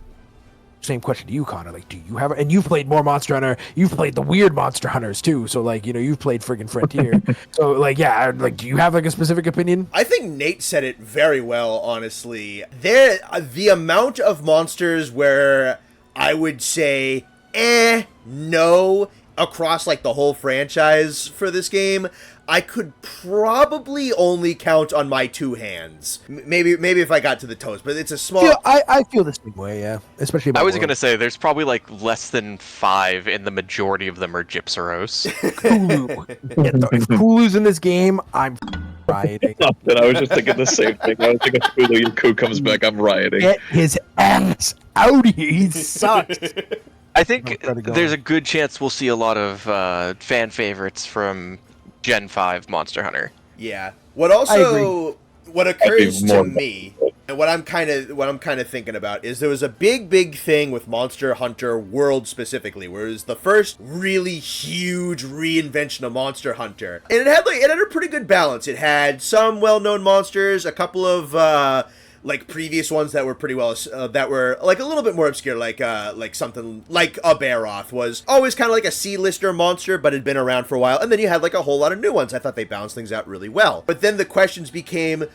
same question to you, Connor, like, do you have, and you've played more Monster Hunter, you've played the weird Monster Hunters too, so like you've played friggin' Frontier. So like, yeah, like, do you have like a specific opinion? I think Nate said it very well, honestly. The amount of monsters where I would say no across like the whole franchise for this game, I could probably only count on my two hands. Maybe if I got to the toes, but it's a small... I feel the same way, yeah. Especially about I was going to say, there's probably like less than 5, and the majority of them are Gypsaros. Cthulhu. If Cthulhu's in this game, I'm rioting. I was just thinking the same thing. I was thinking Cthulhu Yaku comes back, I'm rioting. Get his ass out of here. He sucks. I think there's a good chance we'll see a lot of fan favorites from Gen 5 Monster Hunter. Yeah. What occurs to me, and what I'm kind of thinking about, is there was a big thing with Monster Hunter World specifically, where it was the first really huge reinvention of Monster Hunter, and it had a pretty good balance. It had some well-known monsters, a couple of like previous ones that were pretty well, that were like a little bit more obscure, like something like a Baroth was always kind of like a C-lister monster, but had been around for a while. And then you had like a whole lot of new ones. I thought they balanced things out really well. But then the questions became,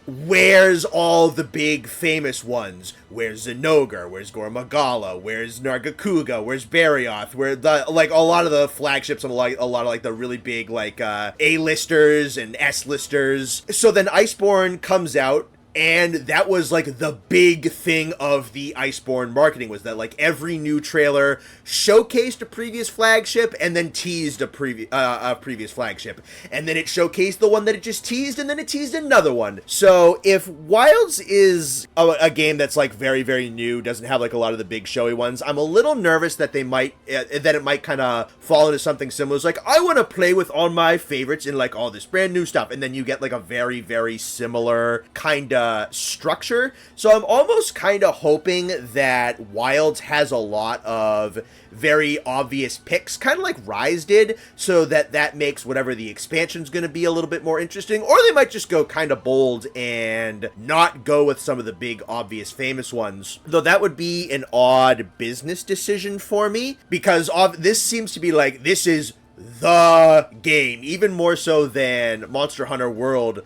where's all the big famous ones? Where's Zenogre? Where's Gormagala? Where's Nargacuga? Where's Barioth? Where the, like, a lot of the flagships and a lot of like the really big like A-listers and S-listers. So then Iceborne comes out, and that was like the big thing of the Iceborne marketing, was that like every new trailer showcased a previous flagship and then teased a previous flagship, and then it showcased the one that it just teased, and then it teased another one. So if Wilds is a game that's like very, very new, doesn't have like a lot of the big showy ones, I'm a little nervous that it might kind of fall into something similar. It's like, I want to play with all my favorites in like all this brand new stuff, and then you get like a very, very similar kind of structure. So I'm almost kind of hoping that Wilds has a lot of very obvious picks, kind of like Rise did, so that makes whatever the expansion's going to be a little bit more interesting. Or they might just go kind of bold and not go with some of the big obvious famous ones, though that would be an odd business decision for me, because this seems to be like, this is the game, even more so than Monster Hunter World.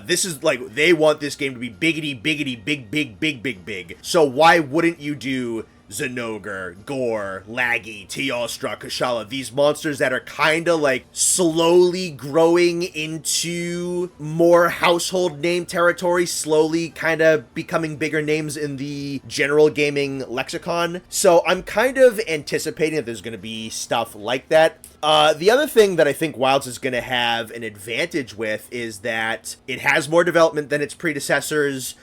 This is like, they want this game to be big. So why wouldn't you do Zenogre, Gore, Laggy, Teostra, Kushala, these monsters that are kind of like slowly growing into more household name territory, slowly kind of becoming bigger names in the general gaming lexicon. So I'm kind of anticipating that there's going to be stuff like that. The other thing that I think Wilds is going to have an advantage with is that it has more development than its predecessors.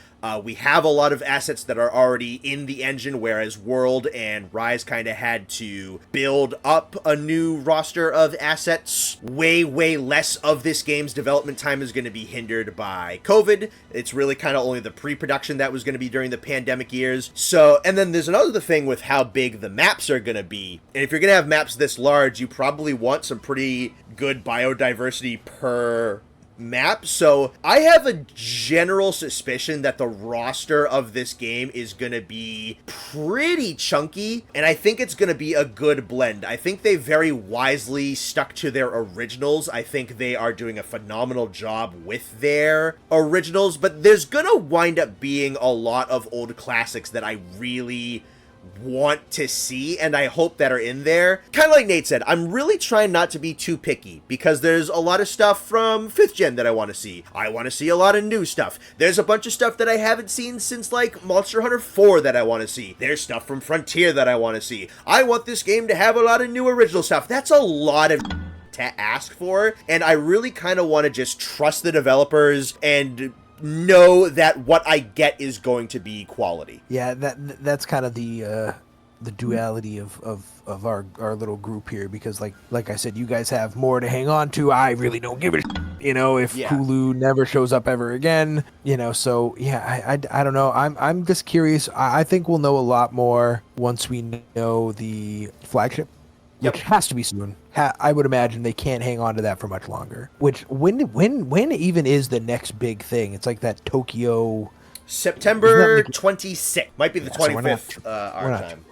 We have a lot of assets that are already in the engine, whereas World and Rise kind of had to build up a new roster of assets. Way less of this game's development time is going to be hindered by COVID. It's really kind of only the pre-production that was going to be during the pandemic years. So, and then there's another thing with how big the maps are going to be. And if you're going to have maps this large, you probably want some pretty good biodiversity per map. So I have a general suspicion that the roster of this game is going to be pretty chunky, and I think it's going to be a good blend. I think they very wisely stuck to their originals. I think they are doing a phenomenal job with their originals, but there's going to wind up being a lot of old classics that I really want to see, and I hope that are in there. Kind of like Nate said, I'm really trying not to be too picky, because there's a lot of stuff from 5th gen that I want to see. I want to see a lot of new stuff. There's a bunch of stuff that I haven't seen since like Monster Hunter 4 that I want to see. There's stuff from Frontier that I want to see. I want this game to have a lot of new original stuff. That's a lot of to ask for, and I really kind of want to just trust the developers and know that what I get is going to be quality. Yeah, that's kind of the the duality of our little group here, because like I said, you guys have more to hang on to. I really don't give a if Hulu never shows up ever again, so yeah, I don't know. I'm just curious. I think we'll know a lot more once we know the flagship. Yep. Which has to be soon. I would imagine they can't hang on to that for much longer. Which when even is the next big thing? It's like that Tokyo. September 26th. Might be the 25th our time.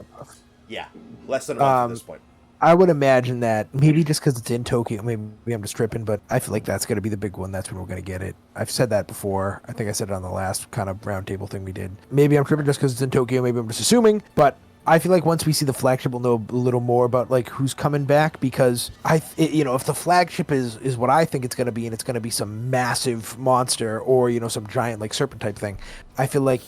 Yeah, less than a month at this point. I would imagine that maybe just because it's in Tokyo, maybe I'm just tripping, but I feel like that's going to be the big one. That's when we're going to get it. I've said that before. I think I said it on the last kind of roundtable thing we did. Maybe I'm tripping just because it's in Tokyo. Maybe I'm just assuming, but I feel like once we see the flagship, we'll know a little more about like who's coming back, because if the flagship is what I think it's going to be, and it's going to be some massive monster or some giant like serpent type thing, I feel like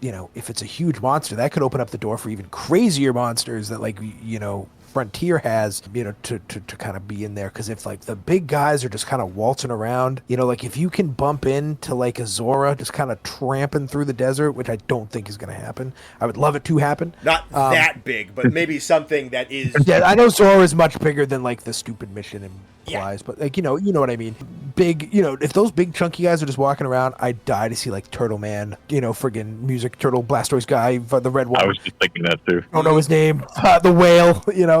if it's a huge monster, that could open up the door for even crazier monsters that Frontier has, to kind of be in there. Because if like the big guys are just kind of waltzing around, like if you can bump into like a Zora just kind of tramping through the desert, which I don't think is going to happen. I would love it to happen. Not that big, but maybe something that is. Yeah, I know Zora is much bigger than like the stupid mission implies, but like you know what I mean. Big, if those big chunky guys are just walking around, I'd die to see like Turtle Man, friggin' music turtle Blastoise guy, the red one. I was just thinking that too. I don't know his name. The whale,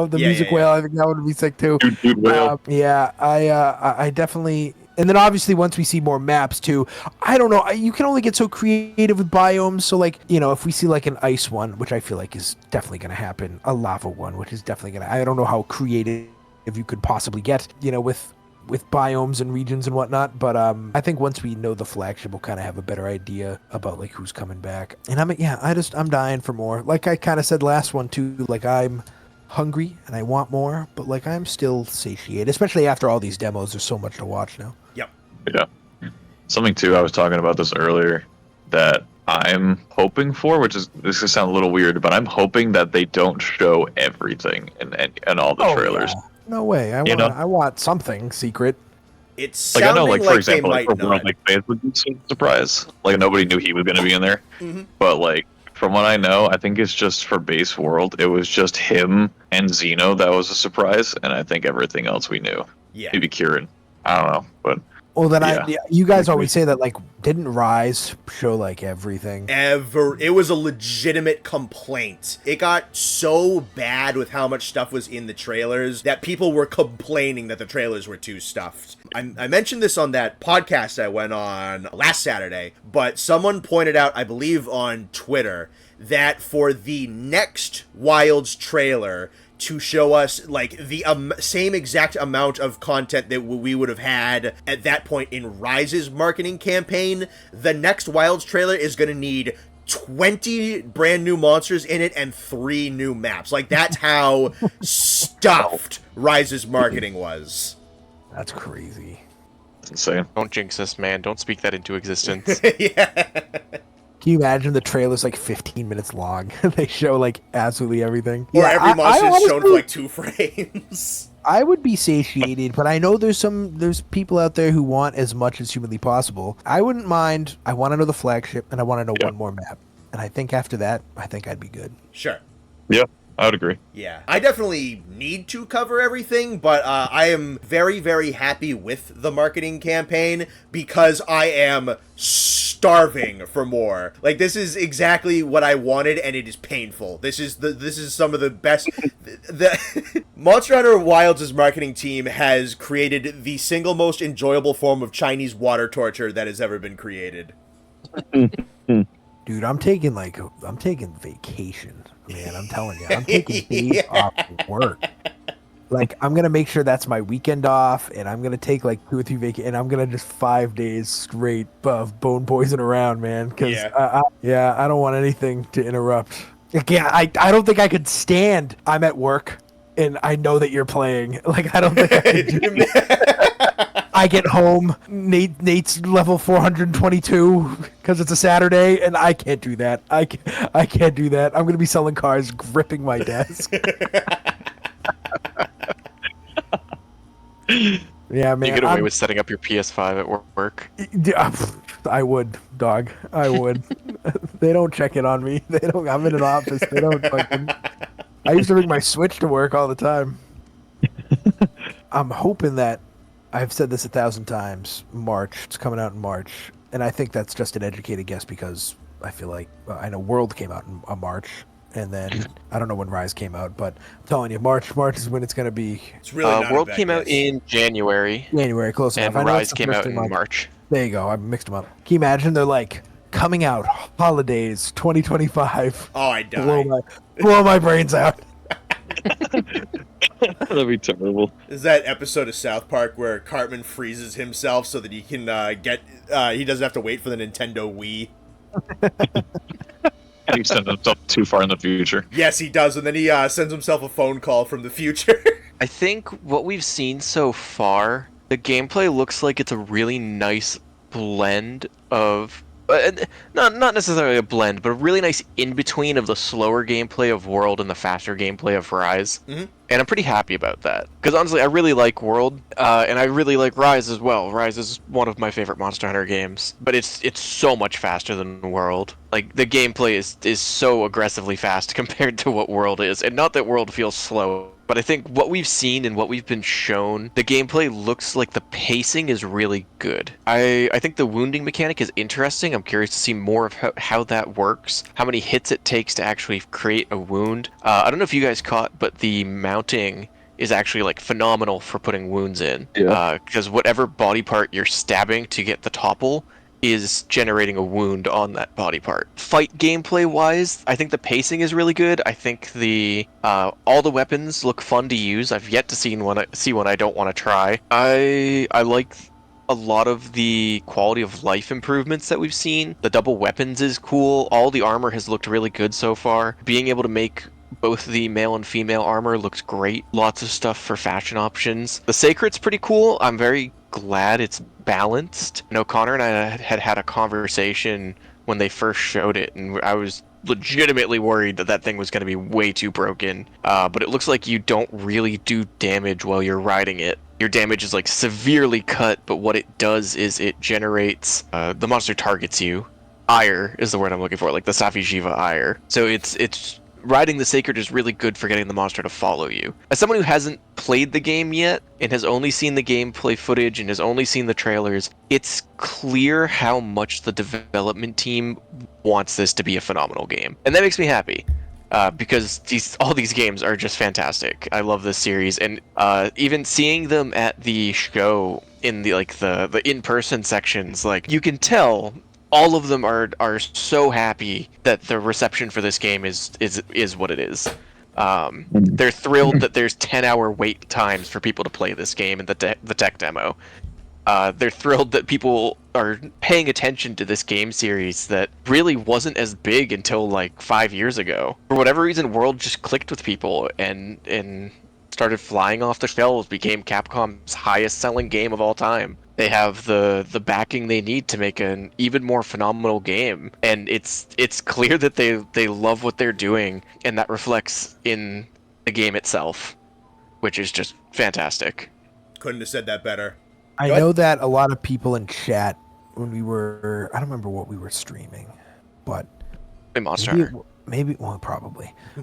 the music whale. I think that would be sick too. Dude whale. Yeah, I definitely. And then obviously once we see more maps too, I don't know. You can only get so creative with biomes. So like, if we see like an ice one, which I feel like is definitely going to happen, a lava one, which is definitely going to. I don't know how creative you could possibly get, with biomes and regions and whatnot, but I think once we know the flagship, we'll kind of have a better idea about like who's coming back. And I'm dying for more. Like I kind of said last one too, like I'm hungry and I want more, but like I'm still satiated, especially after all these demos. There's so much to watch now. Yep. Yeah. Something too, I was talking about this earlier, that I'm hoping for, which is, this is sound a little weird, but I'm hoping that they don't show everything in all the trailers. Yeah. No way. I want something secret. It's sounding for example, they might not. World Phase would be a surprise. Like nobody knew he was going to be in there. Mm-hmm. But like from what I know, I think it's just for base world. It was just him and Xeno that was a surprise, and I think everything else we knew. Yeah. Maybe Kieran. I don't know, but. Well, then you guys always say that, like, didn't Rise show, like, everything? It was a legitimate complaint. It got so bad with how much stuff was in the trailers that people were complaining that the trailers were too stuffed. I mentioned this on that podcast I went on last Saturday, but someone pointed out, I believe on Twitter, that for the next Wilds trailer to show us like the same exact amount of content that we would have had at that point in Rise's marketing campaign, the next Wilds trailer is going to need 20 brand new monsters in it and 3 new maps. Like that's how stuffed Rise's marketing was. That's crazy. That's insane. Don't jinx us, man. Don't speak that into existence. Yeah. Can you imagine the trailer's like 15 minutes long? They show like absolutely everything. Or every monster is shown for like 2 frames. I would be satiated, but I know there's people out there who want as much as humanly possible. I wouldn't mind. I want to know the flagship, and I want to know one more map. And I think after that, I'd be good. Sure. Yeah, I would agree. Yeah, I definitely need to cover everything, but I am very, very happy with the marketing campaign because I am starving for more. Like, this is exactly what I wanted, and it is painful. This is some of the best. The Monster Hunter Wilds' marketing team has created the single most enjoyable form of Chinese water torture that has ever been created. Dude, I'm taking vacation. Man, I'm telling you, I'm taking days off work. Like, I'm going to make sure that's my weekend off, and I'm going to take, like, 2 or 3 vacations, and I'm going to just 5 days straight of bone poison around, man. Because, I don't want anything to interrupt. Again, I don't think I could stand. I'm at work, and I know that you're playing. Like, I don't think I could do that. I get home, Nate's level 422 because it's a Saturday, and I can't do that. I can't do that. I'm going to be selling cars, gripping my desk. Yeah, man. You get away with setting up your PS5 at work. I would, dog. I would. They don't check it on me. They don't. I'm in an office. They don't fucking. I used to bring my Switch to work all the time. I'm hoping that, I've said this 1,000 times, March. It's coming out in March. And I think that's just an educated guess because I feel like, I know World came out in March. And then, I don't know when Rise came out, but I'm telling you, March is when it's going to be. It's really not World came out in January. January, close enough. And Rise came out in March. There you go. I mixed them up. Can you imagine? They're like, coming out, holidays, 2025. Oh, I die. Blow my brains out. That'd be terrible. Is that episode of South Park where Cartman freezes himself so that he can he doesn't have to wait for the Nintendo Wii? He sent himself too far in the future. Yes, he does, and then he sends himself a phone call from the future. I think what we've seen so far, the gameplay looks like it's a really nice blend of... not necessarily a blend, but a really nice in-between of the slower gameplay of World and the faster gameplay of Rise. Mm-hmm. And I'm pretty happy about that. Because honestly, I really like World, and I really like Rise as well. Rise is one of my favorite Monster Hunter games. But it's so much faster than World. Like, the gameplay is so aggressively fast compared to what World is. And not that World feels slow, but I think what we've seen and what we've been shown, the gameplay looks like the pacing is really good. I think the wounding mechanic is interesting. I'm curious to see more of how that works, how many hits it takes to actually create a wound. I don't know if you guys caught, but the mounting is actually like phenomenal for putting wounds in. Yeah. Because whatever body part you're stabbing to get the topple is generating a wound on that body part. Fight gameplay wise, I think the pacing is really good. I think the all the weapons look fun to use. I've yet to see one I don't want to try. I like a lot of the quality of life improvements that we've seen. The double weapons is cool. All the armor has looked really good so far. Being able to make both the male and female armor looks great. Lots of stuff for fashion options. The Sacred's pretty cool. I'm very glad it's balanced. You know, Connor and I had a conversation when they first showed it, and I was legitimately worried that thing was going to be way too broken. But it looks like you don't really do damage while you're riding it. Your damage is like severely cut, but what it does is it generates the monster targets you. Ire is the word I'm looking for, like the Safi Jiva ire. So it's riding the Sacred is really good for getting the monster to follow you. As someone who hasn't played the game yet and has only seen the gameplay footage and has only seen the trailers, it's clear how much the development team wants this to be a phenomenal game. And that makes me happy. Because all these games are just fantastic. I love this series, and even seeing them at the show in the in-person sections, like you can tell all of them are so happy that the reception for this game is what it is. They're thrilled that there's 10-hour wait times for people to play this game in the tech demo. They're thrilled that people are paying attention to this game series that really wasn't as big until like 5 years ago. For whatever reason, World just clicked with people and started flying off the shelves, became Capcom's highest selling game of all time. They have the backing they need to make an even more phenomenal game, and it's clear that they love what they're doing, and that reflects in the game itself, which is just fantastic. Couldn't have said that better. I know that a lot of people in chat when we were, I don't remember what we were streaming, but Monster Hunter.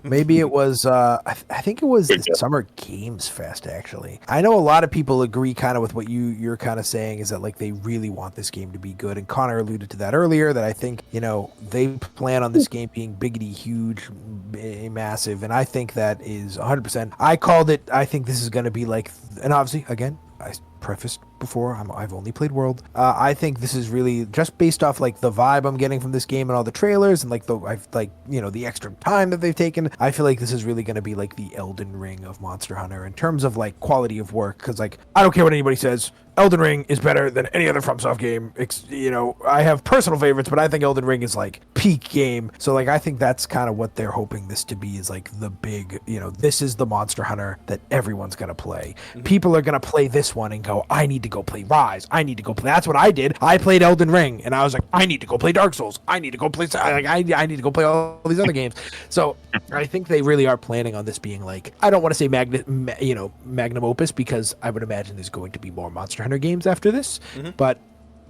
Maybe it was, I think it was the Summer Games Fest, actually. I know a lot of people agree kind of with what you're kind of saying, is that like they really want this game to be good. And Connor alluded to that earlier, that I think, you know, they plan on this game being biggity huge, massive. And I think that is 100%. I called it, I think this is going to be like, and obviously, again, I prefaced before, I've only played World. I think this is really just based off like the vibe I'm getting from this game and all the trailers and like the extra time that they've taken. I feel like this is really going to be like the Elden Ring of Monster Hunter in terms of like quality of work. Because like I don't care what anybody says, Elden Ring is better than any other FromSoft game. You know, I have personal favorites, but I think Elden Ring is like peak game. So like I think that's kind of what they're hoping this to be, is like the big, you know, this is the Monster Hunter that everyone's going to play. Mm-hmm. People are going to play this one and go, I need to go play Rise. I need to go play. That's what I did. I played Elden Ring and I was like, I need to go play Dark Souls. I need to go play, like, I need to go play all these other games. So I think they really are planning on this being like, I don't want to say magnum opus, because I would imagine there's going to be more Monster Hunter games after this, but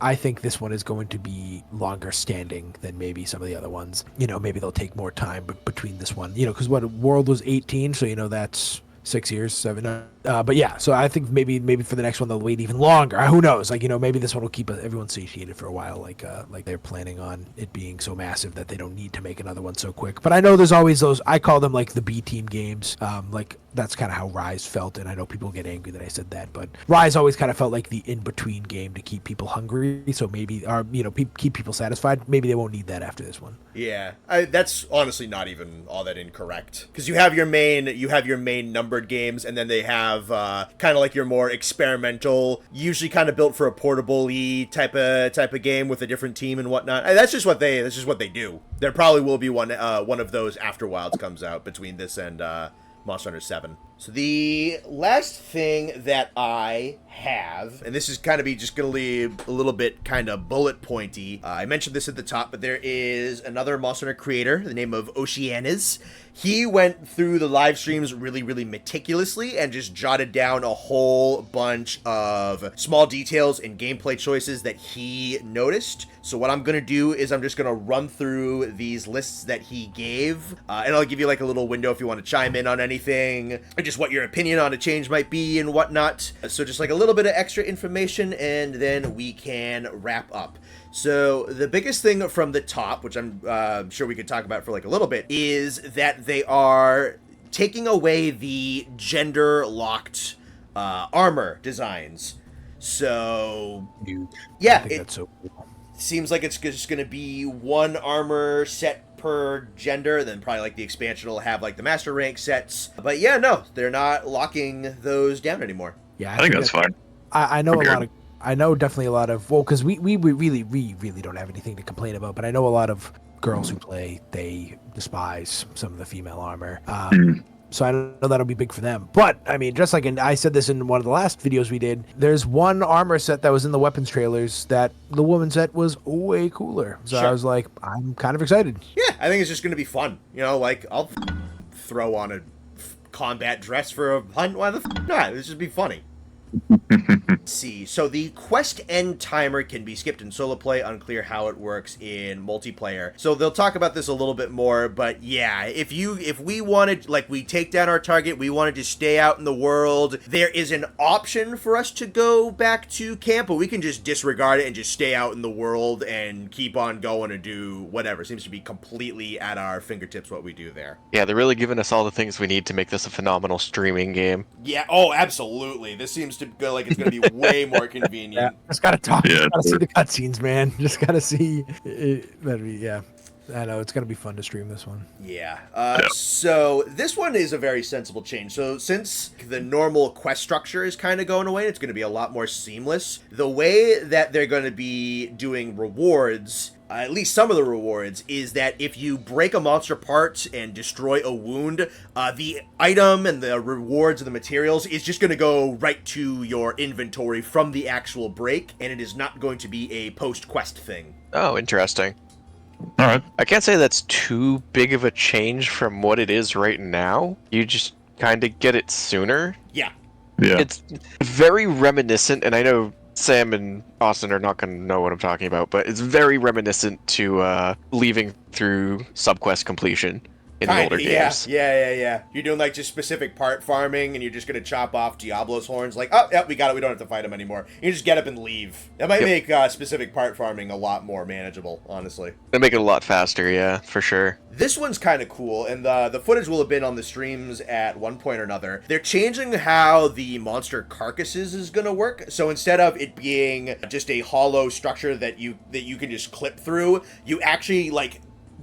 I think this one is going to be longer standing than maybe some of the other ones. Maybe they'll take more time between this one. Because what World was 18, so that's 6 years, 7. But yeah, so I think maybe for the next one they'll wait even longer. Who knows? Maybe this one will keep everyone satiated for a while. Like they're planning on it being so massive that they don't need to make another one so quick. But I know there's always those. I call them like the B team games. That's kind of how Rise felt, and I know people get angry that I said that, but Rise always kind of felt like the in-between game to keep people hungry. So maybe, keep people satisfied. Maybe they won't need that after this one. Yeah, that's honestly not even all that incorrect, because you have your main numbered games, and then they have kind of like your more experimental, usually kind of built for a portable-y type of game with a different team and whatnot. That's just what they do. There probably will be one of those after Wilds comes out between this and Monster Hunter 7. So the last thing that I have, and this is kind of just going to leave a little bit kind of bullet pointy. I mentioned this at the top, but there is another Monster Hunter creator, the name of Oceanus. He went through the live streams really, really meticulously and just jotted down a whole bunch of small details and gameplay choices that he noticed. So what I'm going to do is I'm just going to run through these lists that he gave, and I'll give you like a little window if you want to chime in on anything, or just what your opinion on a change might be and whatnot. So just like a little bit of extra information, and then we can wrap up. So the biggest thing from the top, which I'm sure we could talk about for like a little bit, is that they are taking away the gender-locked armor designs. So yeah, that's so cool. Seems like it's just going to be one armor set per gender, then probably like the expansion will have like the master rank sets. But yeah, no, they're not locking those down anymore. Yeah, I think that's fine. I know I know definitely a lot of, because we really don't have anything to complain about, but I know a lot of girls who play, they despise some of the female armor. So I know that'll be big for them. But, I mean, just like I said this in one of the last videos we did, there's one armor set that was in the weapons trailers that the woman set was way cooler. So Sure. I was like, I'm kind of excited. Yeah, I think it's just going to be fun. Like, I'll throw on a combat dress for a hunt. Why the not? This should be funny. Let's see. So the quest end timer can be skipped in solo play. Unclear how it works in multiplayer. So they'll talk about this a little bit more, but yeah, if we wanted, like, we take down our target, we wanted to stay out in the world, there is an option for us to go back to camp, but we can just disregard it and just stay out in the world and keep on going and do whatever. Seems to be completely at our fingertips what we do there. Yeah, they're really giving us all the things we need to make this a phenomenal streaming game. Yeah, oh, absolutely. This seems to go like it's going to be way more convenient. Yeah, just gotta talk. Yeah, Gotta see the cutscenes, man. Just gotta see. Yeah. I know it's gonna be fun to stream this one. Yeah. So this one is a very sensible change. So since the normal quest structure is kind of going away, it's going to be a lot more seamless. The way that they're going to be doing rewards, at least some of the rewards, is that if you break a monster part and destroy a wound, the item and the rewards and the materials is just going to go right to your inventory from the actual break, and it is not going to be a post-quest thing. Oh, interesting. All right. I can't say that's too big of a change from what it is right now. You just kind of get it sooner. Yeah. Yeah. It's very reminiscent, and I know Sam and Austin are not going to know what I'm talking about, but it's very reminiscent to leaving through subquest completion in the older games. Yeah. You're doing like just specific part farming, and you're just gonna chop off Diablo's horns. Like, oh, yeah, we got it. We don't have to fight him anymore. You just get up and leave. That might make specific part farming a lot more manageable, honestly. They make it a lot faster, yeah, for sure. This one's kind of cool, and the footage will have been on the streams at one point or another. They're changing how the monster carcasses is gonna work. So instead of it being just a hollow structure that you can just clip through, you actually like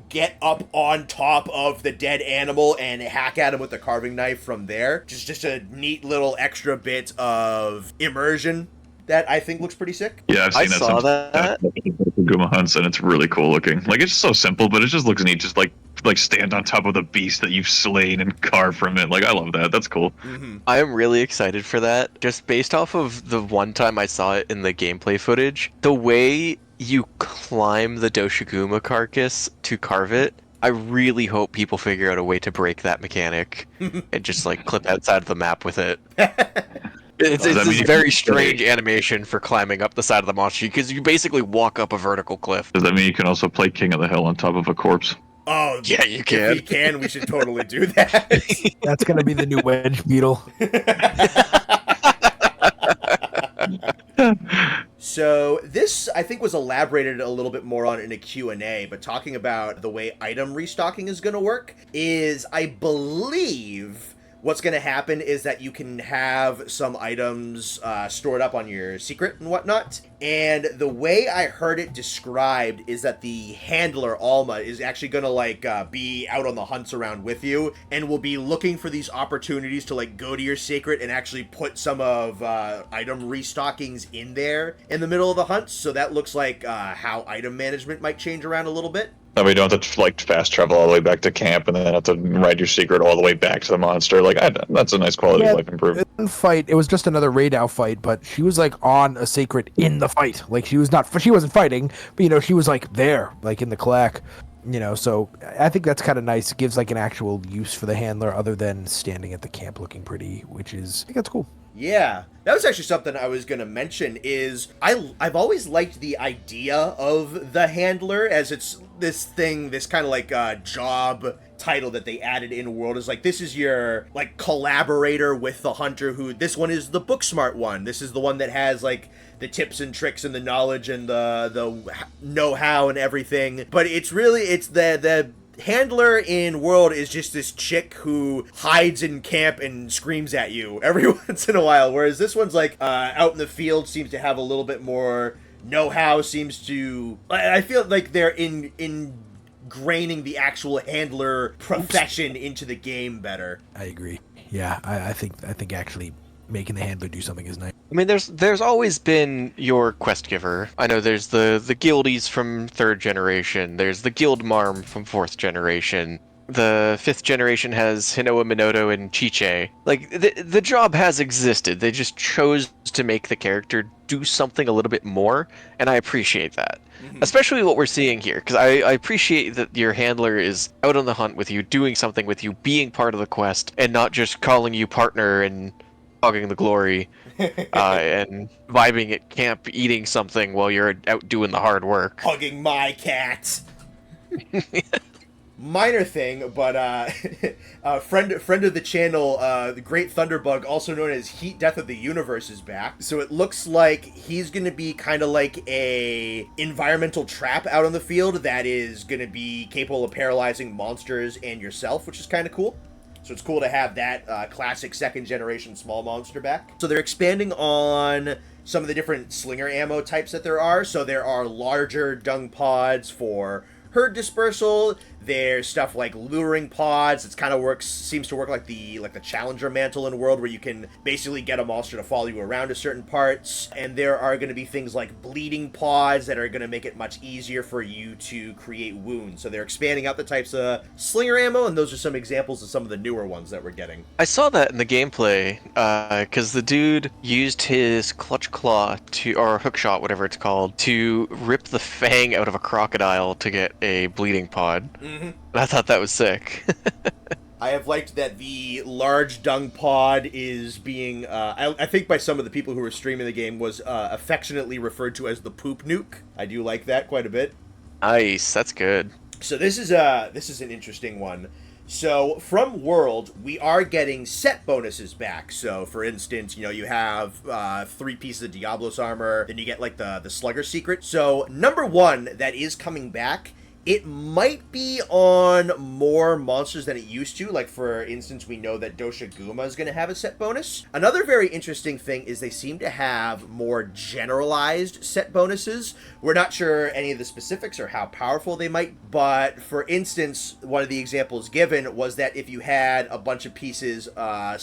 get up on top of the dead animal and hack at him with the carving knife from there. Just a neat little extra bit of immersion that I think looks pretty sick. Yeah, I've seen I saw that. Guma hunts, and it's really cool looking. Like, it's so simple, but it just looks neat. Just like stand on top of the beast that you've slain and carve from it. Like, I love that. That's cool. Mm-hmm. I am really excited for that. Just based off of the one time I saw it in the gameplay footage, the way you climb the Doshiguma carcass to carve it, I really hope people figure out a way to break that mechanic and just like clip outside of the map with it. It's Does that this mean very strange animation for climbing up the side of the monster because you basically walk up a vertical cliff. Does that mean you can also play King of the Hill on top of a corpse? Oh, Yeah, you if can. we can, we should totally do that. That's gonna be the new wedge beetle. So this, I think, was elaborated a little bit more on in a Q&A, but talking about the way item restocking is going to work is, I believe, what's going to happen is that you can have some items stored up on your secret and whatnot. And the way I heard it described is that the handler, Alma, is actually going to, be out on the hunts around with you and will be looking for these opportunities to, go to your secret and actually put some of item restockings in there in the middle of the hunt. So that looks like how item management might change around a little bit. That way you don't have to fast travel all the way back to camp and then have to ride your secret all the way back to the monster. That's a nice quality of life improvement. It fight. It was just another Radow fight, but she was on a secret in the fight. She wasn't fighting, but she was there, in the clack. So I think that's kind of nice. It gives an actual use for the handler other than standing at the camp looking pretty, which is, I think that's cool. Yeah, that was actually something I was going to mention is I've always liked the idea of the handler as it's this kind of job title that they added in world is this is your collaborator with the hunter who this one is the book smart one. This is the one that has the tips and tricks and the knowledge and the know-how and everything. But it's the handler in world is just this chick who hides in camp and screams at you every once in a while, whereas this one's out in the field, seems to have a little bit more know-how, I feel like they're ingraining the actual handler profession into the game better. I agree. Yeah, I think actually making the handler do something is nice. I mean, there's always been your quest giver. I know there's the guildies from 3rd generation. There's the guild marm from 4th generation. The 5th generation has Hinoa Minoto and Chiche. The job has existed. They just chose to make the character do something a little bit more, and I appreciate that. Mm-hmm. Especially what we're seeing here, because I appreciate that your handler is out on the hunt with you, doing something with you, being part of the quest, and not just calling you partner and hogging the glory and vibing at camp eating something while you're out doing the hard work. Hugging my cat. Minor thing, but friend of the channel, the Great Thunderbug, also known as Heat Death of the Universe, is back. So it looks like he's going to be kind of like a environmental trap out on the field that is going to be capable of paralyzing monsters and yourself, which is kind of cool. So it's cool to have that classic 2nd generation small monster back. So they're expanding on some of the different slinger ammo types that there are. So there are larger dung pods for herd dispersal. There's stuff like luring pods. It's kind of seems to work like the challenger mantle in world, where you can basically get a monster to follow you around to certain parts. And there are going to be things like bleeding pods that are going to make it much easier for you to create wounds. So they're expanding out the types of slinger ammo, and those are some examples of some of the newer ones that we're getting. I saw that in the gameplay, because the dude used his clutch claw or hook shot, whatever it's called, to rip the fang out of a crocodile to get a bleeding pod. Mm-hmm. I thought that was sick. I have liked that the large dung pod is being, I think by some of the people who were streaming the game, was affectionately referred to as the poop nuke. I do like that quite a bit. Nice, that's good. So this is an interesting one. So from World, we are getting set bonuses back. So for instance, you have 3 pieces of Diablo's armor, then you get the Slugger secret. So number 1 that is coming back, it might be on more monsters than it used to. For instance, we know that Dosha Guma is going to have a set bonus. Another very interesting thing is they seem to have more generalized set bonuses. We're not sure any of the specifics or how powerful they might, but for instance, one of the examples given was that if you had a bunch of pieces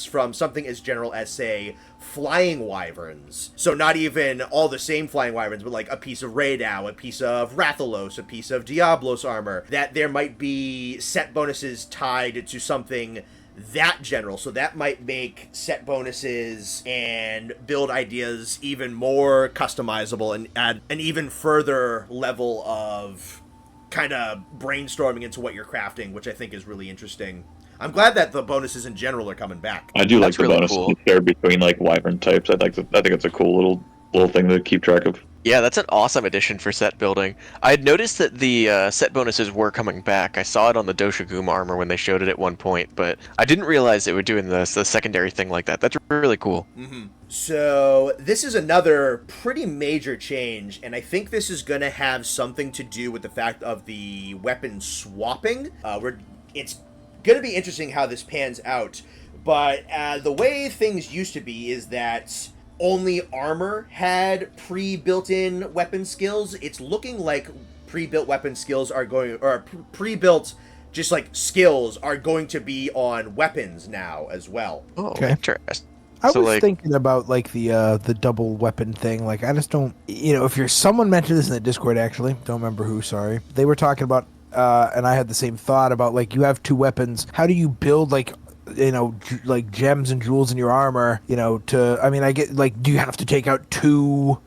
from something as general as, say, flying wyverns, so not even all the same flying wyverns, but a piece of Radow, a piece of Rathalos, a piece of Diablo's armor, that there might be set bonuses tied to something that general. So that might make set bonuses and build ideas even more customizable and add an even further level of kind of brainstorming into what you're crafting, which I think is really interesting. I'm glad that the bonuses in general are coming back. I do like That's the really bonuses cool. shared between like wyvern types. I think it's a cool little thing to keep track of. Yeah, that's an awesome addition for set building. I had noticed that the set bonuses were coming back. I saw it on the Doshigum armor when they showed it at one point, but I didn't realize they were doing the secondary thing like that. That's really cool. Mm-hmm. So this is another pretty major change, and I think this is going to have something to do with the fact of the weapon swapping. It's going to be interesting how this pans out, but the way things used to be is that only armor had pre-built-in weapon skills. It's looking like pre-built weapon skills are going, or pre-built just like skills are going to be on weapons now as well. Oh, Okay. interesting. I So, was like- thinking about like the double weapon thing. Like I just don't, if someone mentioned this in the Discord, actually, don't remember who. Sorry, they were talking about, and I had the same thought about like you have two weapons. How do you build like like gems and jewels in your armor? I get like, do you have to take out two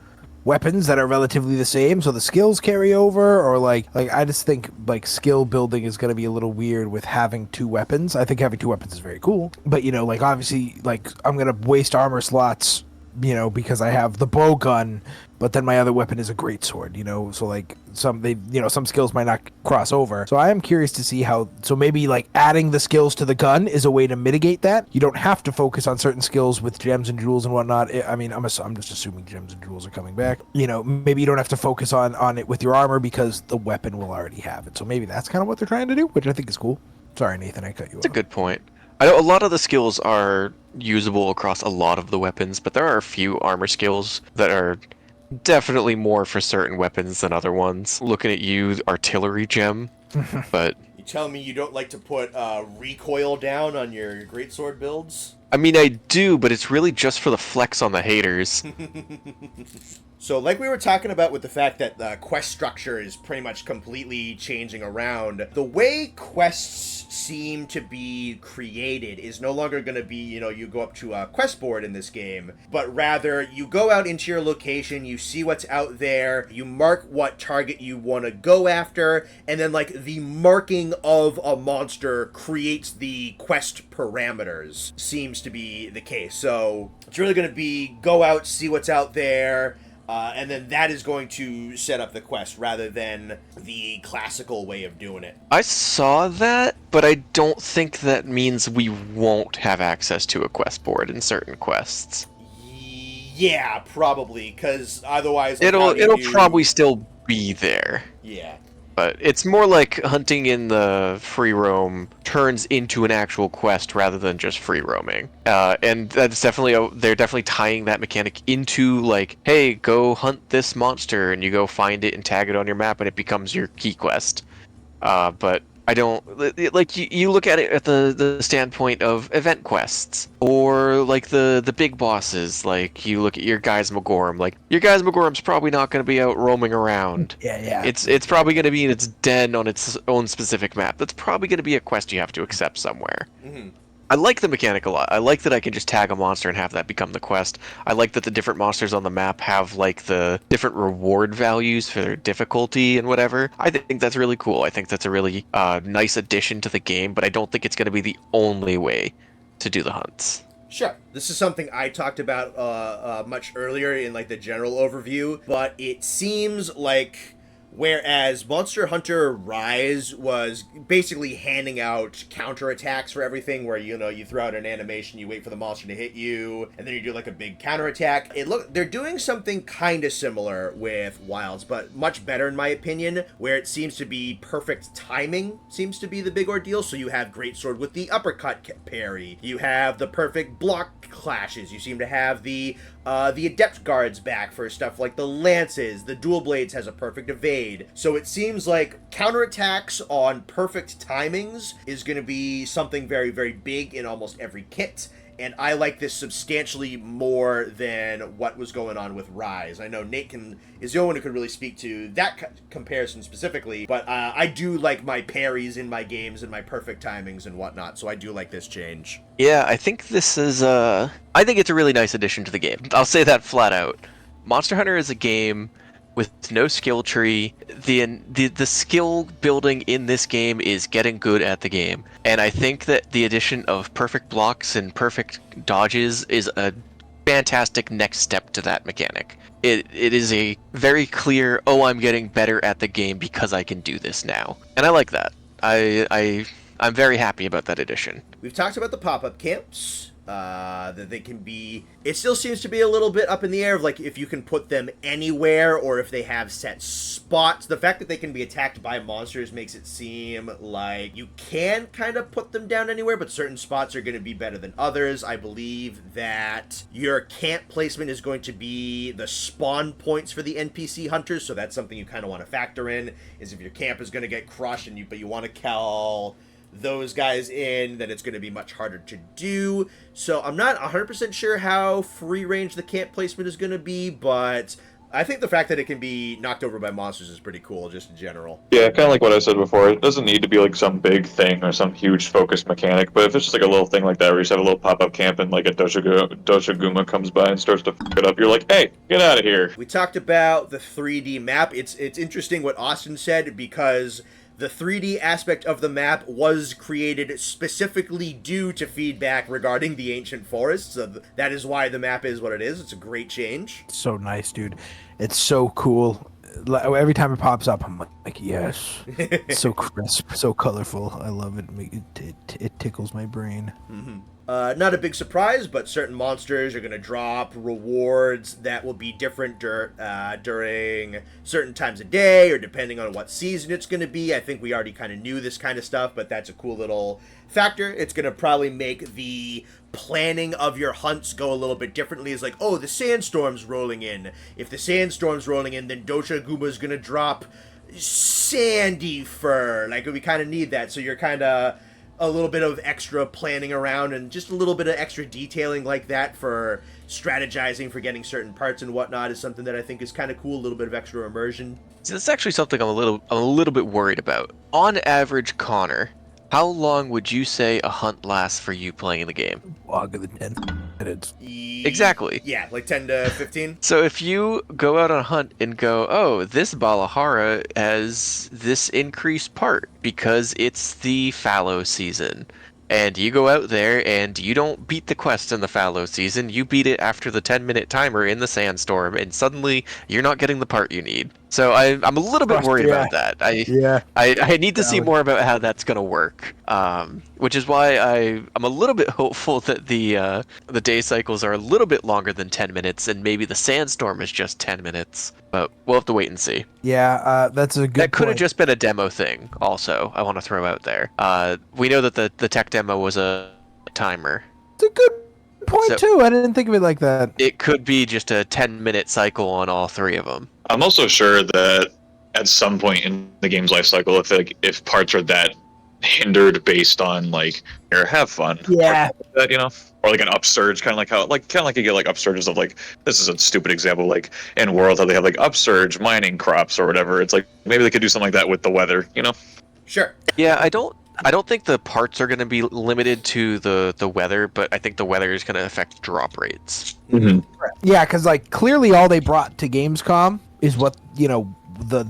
weapons that are relatively the same so the skills carry over, or like I just think like skill building is going to be a little weird with having two weapons. I think having two weapons is very cool, but like obviously like I'm going to waste armor slots because I have the bow gun, but then my other weapon is a great sword, so like some skills might not cross over. So I am curious to see so maybe like adding the skills to the gun is a way to mitigate that. You don't have to focus on certain skills with gems and jewels and whatnot. I'm just assuming gems and jewels are coming back. Maybe you don't have to focus on it with your armor because the weapon will already have it. So maybe that's kind of what they're trying to do, which I think is cool. Sorry, Nathan, I cut you off. That's a good point. I know a lot of the skills are usable across a lot of the weapons, but there are a few armor skills that are definitely more for certain weapons than other ones. Looking at you, artillery gem, but You telling me you don't like to put recoil down on your greatsword builds? I mean I do, but it's really just for the flex on the haters. So like we were talking about with the fact that the quest structure is pretty much completely changing around, the way quests seem to be created is no longer going to be, you go up to a quest board in this game, but rather you go out into your location, you see what's out there, you mark what target you want to go after, and then like the marking of a monster creates the quest parameters, seems to be the case. So it's really going to be go out, see what's out there, and then that is going to set up the quest rather than the classical way of doing it. I saw that, but I don't think that means we won't have access to a quest board in certain quests. Yeah, probably, because otherwise... like, It'll probably still be there. Yeah. But it's more like hunting in the free roam turns into an actual quest rather than just free roaming. And that's definitely they're definitely tying that mechanic into like, hey, go hunt this monster, and you go find it and tag it on your map, and it becomes your key quest. But I don't like you look at it at the standpoint of event quests or like the big bosses. Like you look at your Guys Magorm. Like your Guys Magorm's probably not going to be out roaming around. Yeah. It's probably going to be in its den on its own specific map. That's probably going to be a quest you have to accept somewhere. Mm-hmm. I like the mechanic a lot. I like that I can just tag a monster and have that become the quest. I like that the different monsters on the map have like the different reward values for their difficulty and whatever. I think that's really cool. I think that's a really nice addition to the game, but I don't think it's going to be the only way to do the hunts. Sure. This is something I talked about much earlier in like the general overview, but it seems like whereas Monster Hunter Rise was basically handing out counterattacks for everything, where you throw out an animation, you wait for the monster to hit you, and then you do like a big counterattack. They're doing something kind of similar with Wilds, but much better in my opinion, where it seems to be perfect timing seems to be the big ordeal. So you have Greatsword with the uppercut parry, you have the perfect block clashes, you seem to have the Adept Guards back for stuff like the Lances, the Dual Blades has a perfect evade. So it seems like counterattacks on perfect timings is going to be something very, very big in almost every kit. And I like this substantially more than what was going on with Rise. I know Nate is the only one who could really speak to that comparison specifically, but I do like my parries in my games and my perfect timings and whatnot, so I do like this change. Yeah, I think this is I think it's a really nice addition to the game. I'll say that flat out. Monster Hunter is a game with no skill tree. The skill building in this game is getting good at the game. And I think that the addition of perfect blocks and perfect dodges is a fantastic next step to that mechanic. It is a very clear, oh, I'm getting better at the game because I can do this now. And I like that. I'm very happy about that addition. We've talked about the pop-up camps, that they can be... It still seems to be a little bit up in the air of, like, if you can put them anywhere or if they have set spots. The fact that they can be attacked by monsters makes it seem like you can kind of put them down anywhere, but certain spots are going to be better than others. I believe that your camp placement is going to be the spawn points for the NPC hunters, so that's something you kind of want to factor in, is if your camp is going to get crushed but you want to kill those guys in, then it's going to be much harder to do. So I'm not 100% sure how free range the camp placement is going to be, but I think the fact that it can be knocked over by monsters is pretty cool, just in general. Yeah, kind of like what I said before. It doesn't need to be like some big thing or some huge focused mechanic, but if it's just like a little thing like that where you just have a little pop-up camp and like a Doshaguma comes by and starts to fuck it up, you're like, hey, get out of here. We talked about the 3D map. It's interesting what Austin said, because the 3D aspect of the map was created specifically due to feedback regarding the ancient forests. So that is why the map is what it is. It's a great change. So nice, dude. It's so cool. Every time it pops up, I'm like, yes. It's so crisp, so colorful. I love it. It tickles my brain. Mm-hmm. Not a big surprise, but certain monsters are going to drop rewards that will be different during certain times of day or depending on what season it's going to be. I think we already kind of knew this kind of stuff, but that's a cool little factor. It's going to probably make the planning of your hunts go a little bit differently. It's like, oh, the sandstorm's rolling in. If the sandstorm's rolling in, then Doshaguma's going to drop sandy fur. Like, we kind of need that, so you're kind of a little bit of extra planning around and just a little bit of extra detailing like that for strategizing for getting certain parts and whatnot is something that I think is kind of cool. A little bit of extra immersion. So that's actually something I'm a little bit worried about. On average, Connor, how long would you say a hunt lasts for you playing the game? Longer than 10 minutes. Exactly. Yeah, like 10 to 15. So if you go out on a hunt and go, oh, this Balahara has this increased part because it's the fallow season, and you go out there and you don't beat the quest in the fallow season, you beat it after the 10-minute timer in the sandstorm, and suddenly you're not getting the part you need. So I'm a little bit worried about that. I need to see more about how that's going to work, which is why I'm a little bit hopeful that the day cycles are a little bit longer than 10 minutes, and maybe the sandstorm is just 10 minutes. But we'll have to wait and see. Yeah, that's a good point. That could have just been a demo thing, also, I want to throw out there. We know that the tech demo was a timer. It's a good point, too. I didn't think of it like that. It could be just a 10-minute cycle on all three of them. I'm also sure that at some point in the game's life cycle, if parts are that hindered based on like, here, have fun, yeah, that, you know, or like an upsurge, kind of like you get like upsurges of like, this is a stupid example, like in World how they have like upsurge mining crops or whatever. It's like maybe they could do something like that with the weather, you know? Sure. Yeah, I don't think the parts are going to be limited to the weather, but I think the weather is going to affect drop rates. Mm-hmm. Yeah, because like clearly all they brought to Gamescom is what, you know, the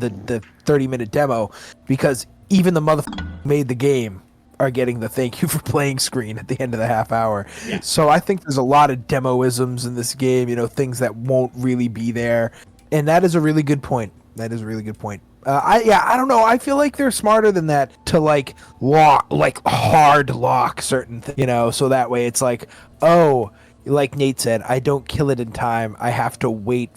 30-minute demo, because even the motherfucker who made the game are getting the thank you for playing screen at the end of the half hour. Yeah. So I think there's a lot of demoisms in this game, you know, things that won't really be there. And that is a really good point. I don't know. I feel like they're smarter than that to like hard lock certain things, you know, so that way it's like, oh, like Nate said, I don't kill it in time. I have to wait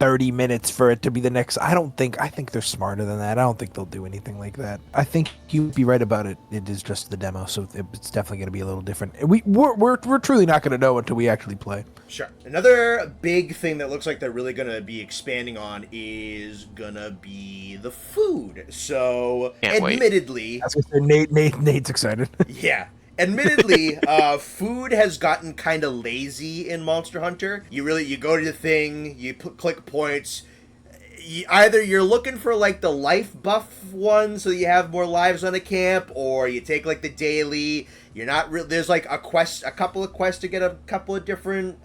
30 minutes for it to be the next. I think they're smarter than that. I don't think they'll do anything like that. I think you'd be right about it. It is just the demo, so it's definitely going to be a little different. We're truly not going to know until we actually play. Sure. Another big thing that looks like they're really going to be expanding on is going to be the food. So, admittedly... Nate's excited. Yeah. Admittedly, food has gotten kind of lazy in Monster Hunter. You go to the thing, you click points. Either you're looking for like the life buff one so you have more lives on a camp, or you take like the daily, You're not really, there's like a couple of quests to get a couple of different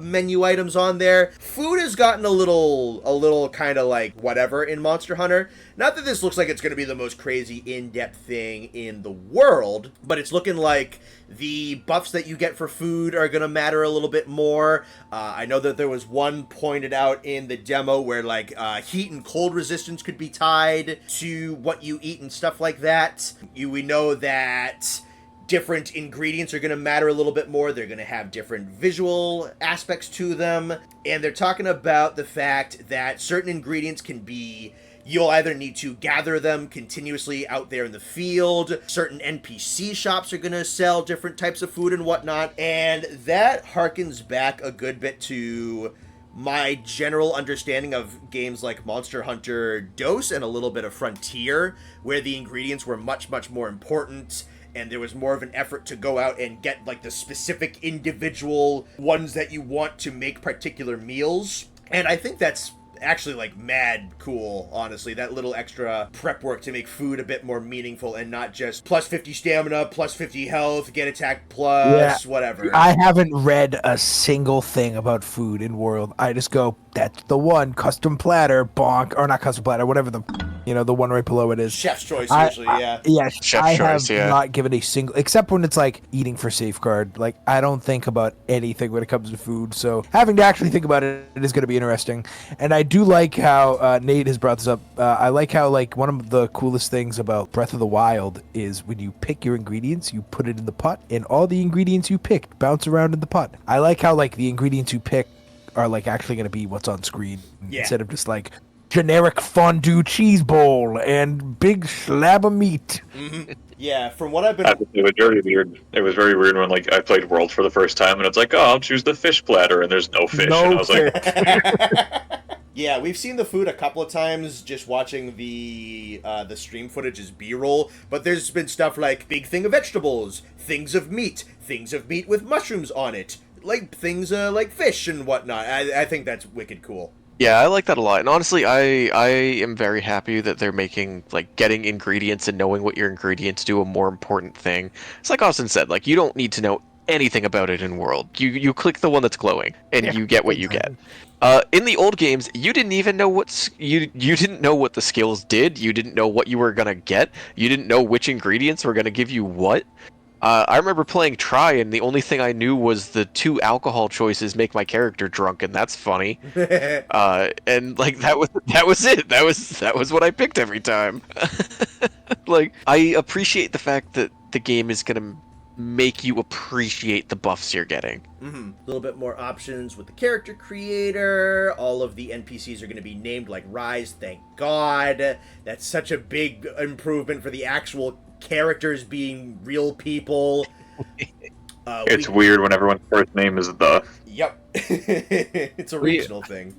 menu items on there. Food has gotten a little kind of like whatever in Monster Hunter. Not that this looks like it's going to be the most crazy in-depth thing in the world, but it's looking like the buffs that you get for food are going to matter a little bit more. I know that there was one pointed out in the demo where like heat and cold resistance could be tied to what you eat and stuff like that. We know that different ingredients are going to matter a little bit more. They're going to have different visual aspects to them. And they're talking about the fact that certain ingredients can be, you'll either need to gather them continuously out there in the field. Certain NPC shops are going to sell different types of food and whatnot. And that harkens back a good bit to my general understanding of games like Monster Hunter DOS and a little bit of Frontier, where the ingredients were much, much more important. And there was more of an effort to go out and get like the specific individual ones that you want to make particular meals. And I think that's actually like mad cool, honestly, that little extra prep work to make food a bit more meaningful and not just plus 50 stamina, plus 50 health, get attack plus, whatever. I haven't read a single thing about food in World. I just go, that's the one, custom platter, bonk, or not custom platter, whatever the one right below it is. Chef's choice, usually, yeah. Yeah, Chef's choice, have not given a single, except when it's like eating for safeguard. Like, I don't think about anything when it comes to food, so having to actually think about it is going to be interesting. And I do like how Nate has brought this up. I like how like one of the coolest things about Breath of the Wild is when you pick your ingredients, you put it in the pot, and all the ingredients you picked bounce around in the pot. I like how like the ingredients you pick are like actually going to be what's on screen instead of just like generic fondue cheese bowl and big slab of meat. Mm-hmm. Yeah, from what I've been... It was very weird. It was very weird when like I played World for the first time, and it's like, oh, I'll choose the fish platter, and there's no fish. And I was like... Yeah, we've seen the food a couple of times just watching the stream footage as B-roll, but there's been stuff like big thing of vegetables, things of meat with mushrooms on it, like things like fish and whatnot. I think that's wicked cool. Yeah, I like that a lot. And honestly, I am very happy that they're making, like, getting ingredients and knowing what your ingredients do a more important thing. It's like Austin said, like, you don't need to know anything about it in World. You click the one that's glowing, and you get what you get. In the old games, you didn't even know you didn't know what the skills did. You didn't know what you were gonna get. You didn't know which ingredients were gonna give you what. I remember playing Try, and the only thing I knew was the 2 alcohol choices make my character drunk, and that's funny. And like that was it. That was what I picked every time. Like, I appreciate the fact that the game is gonna make you appreciate the buffs you're getting. Mm-hmm. A little bit more options with the character creator. All of the NPCs are going to be named like Rise, thank God. That's such a big improvement for the actual characters being real people. It's weird when everyone's first name is the. Yep. It's a regional thing.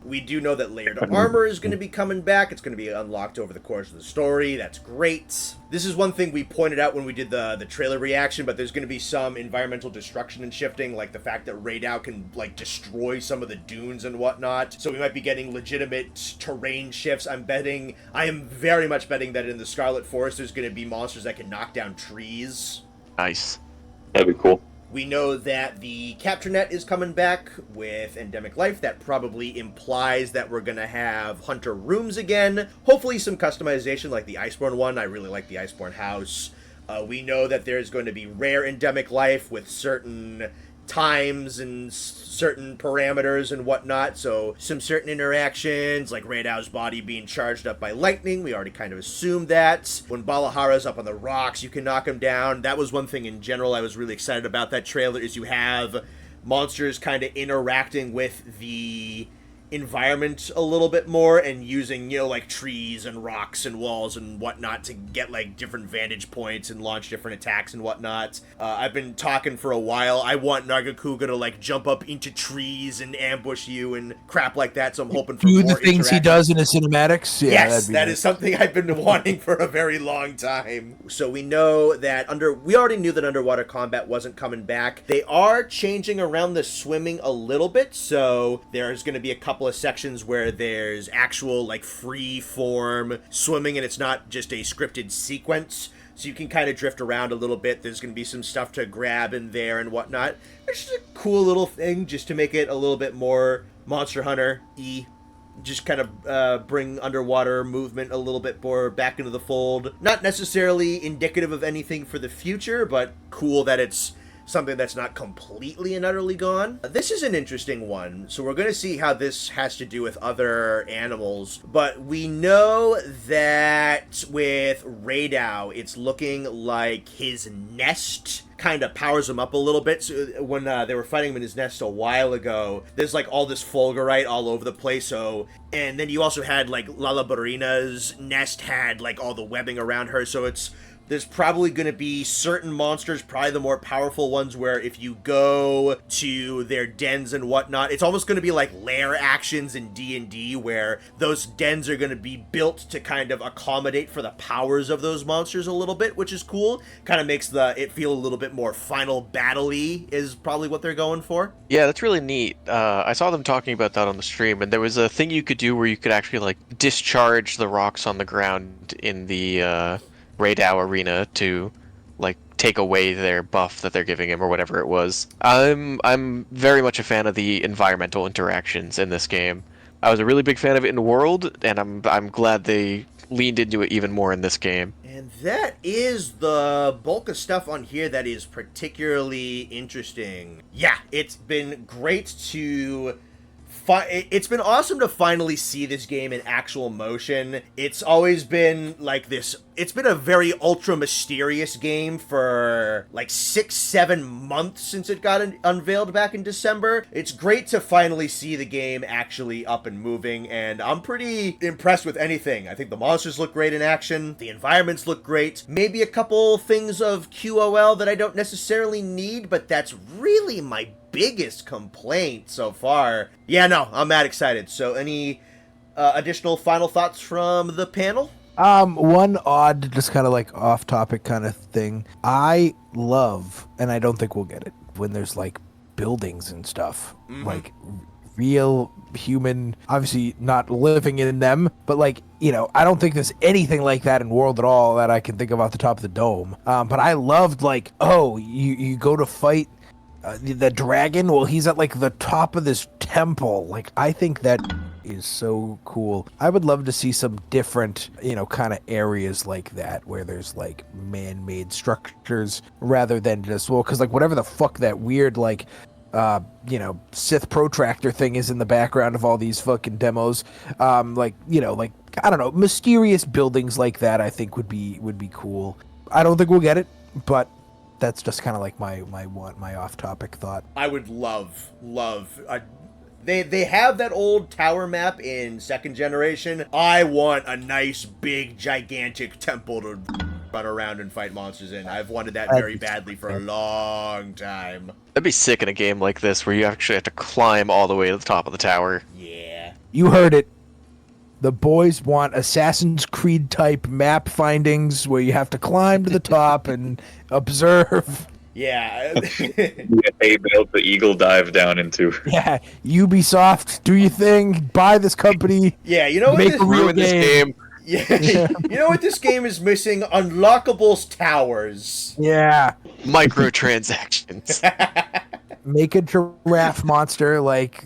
We do know that layered armor is going to be coming back. It's going to be unlocked over the course of the story. That's great. This is one thing we pointed out when we did the trailer reaction, but there's going to be some environmental destruction and shifting, like the fact that Raidou can like destroy some of the dunes and whatnot. So we might be getting legitimate terrain shifts. I am very much betting that in the Scarlet Forest there's going to be monsters that can knock down trees. Nice. That'd be cool. We know that the capture net is coming back with Endemic Life. That probably implies that we're going to have hunter rooms again. Hopefully some customization like the Iceborne one. I really like the Iceborne house. We know that there's going to be rare Endemic Life with certain times and certain parameters and whatnot, so some certain interactions like Raidou's body being charged up by lightning, we already kind of assumed that. When Balahara's up on the rocks, you can knock him down. That was one thing in general I was really excited about that trailer, is you have monsters kind of interacting with the environment a little bit more and using, like trees and rocks and walls and whatnot to get like different vantage points and launch different attacks and whatnot. I've been talking for a while. I want Nargacuga to like jump up into trees and ambush you and crap like that, so I'm hoping for more the things he does in his cinematics. Yeah, yes, that is something I've been wanting for a very long time. So we know that we already knew that underwater combat wasn't coming back. They are changing around the swimming a little bit, so there's going to be a couple of sections where there's actual like free form swimming and it's not just a scripted sequence. so you can kind of drift around a little bit. There's going to be some stuff to grab in there and whatnot. It's just a cool little thing just to make it a little bit more Monster Hunter-y. Just kind of bring underwater movement a little bit more back into the fold. Not necessarily indicative of anything for the future, but cool that it's something that's not completely and utterly gone. This is an interesting one, so we're going to see how this has to do with other animals, but we know that with Radau, it's looking like his nest kind of powers him up a little bit. So when they were fighting him in his nest a while ago, there's like all this fulgurite all over the place. So, and then you also had like Lalabarina's nest had like all the webbing around her, so there's probably going to be certain monsters, probably the more powerful ones, where if you go to their dens and whatnot, it's almost going to be like lair actions in D&D, where those dens are going to be built to kind of accommodate for the powers of those monsters a little bit, which is cool. Kind of makes it feel a little bit more final battle-y is probably what they're going for. Yeah, that's really neat. I saw them talking about that on the stream, and there was a thing you could do where you could actually like discharge the rocks on the ground in the Radau arena to like take away their buff that they're giving him or whatever it was. I'm very much a fan of the environmental interactions in this game. I was a really big fan of it in World, and I'm glad they leaned into it even more in this game. And that is the bulk of stuff on here that is particularly interesting. Yeah, it's been great to it's been awesome to finally see this game in actual motion. It's always been like this. It's been a very ultra mysterious game for like 6-7 months since it got unveiled back in December. It's great to finally see the game actually up and moving, and I'm pretty impressed with anything. I think the monsters look great in action. The environments look great. Maybe a couple things of QOL that I don't necessarily need, but that's really my biggest complaint so far. Yeah, no, I'm mad excited. So any additional final thoughts from the panel? One odd, just kind of like off-topic kind of thing. I love, and I don't think we'll get it, when there's like buildings and stuff, like real human, obviously not living in them, but like, you know, I don't think there's anything like that in World at all that I can think of off the top of the dome. But I loved like, oh, you go to fight the dragon. Well, he's at like the top of this temple. Like, I think that is so cool. I would love to see some different, you know, kind of areas like that where there's like man-made structures rather than just, well, because like whatever the fuck that weird like you know, Sith protractor thing is in the background of all these fucking demos. Like, you know, like, I don't know, mysterious buildings like that I think would be cool. I don't think we'll get it, but that's just kind of like my off-topic thought. I would love. They have that old tower map in 2nd generation. I want a nice, big, gigantic temple to run around and fight monsters in. I've wanted that very badly for a long time. That'd be sick in a game like this where you actually have to climb all the way to the top of the tower. Yeah. You heard it. The boys want Assassin's Creed type map findings where you have to climb to the top and observe. Yeah. They built the eagle dive down into. Yeah, Ubisoft, do your thing. Buy this company. Yeah, you know what? Make a real game. Yeah, you know what this game is missing? Unlockables towers. Yeah. Microtransactions. Make a giraffe monster like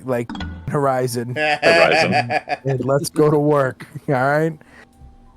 Horizon. And let's go to work. All right?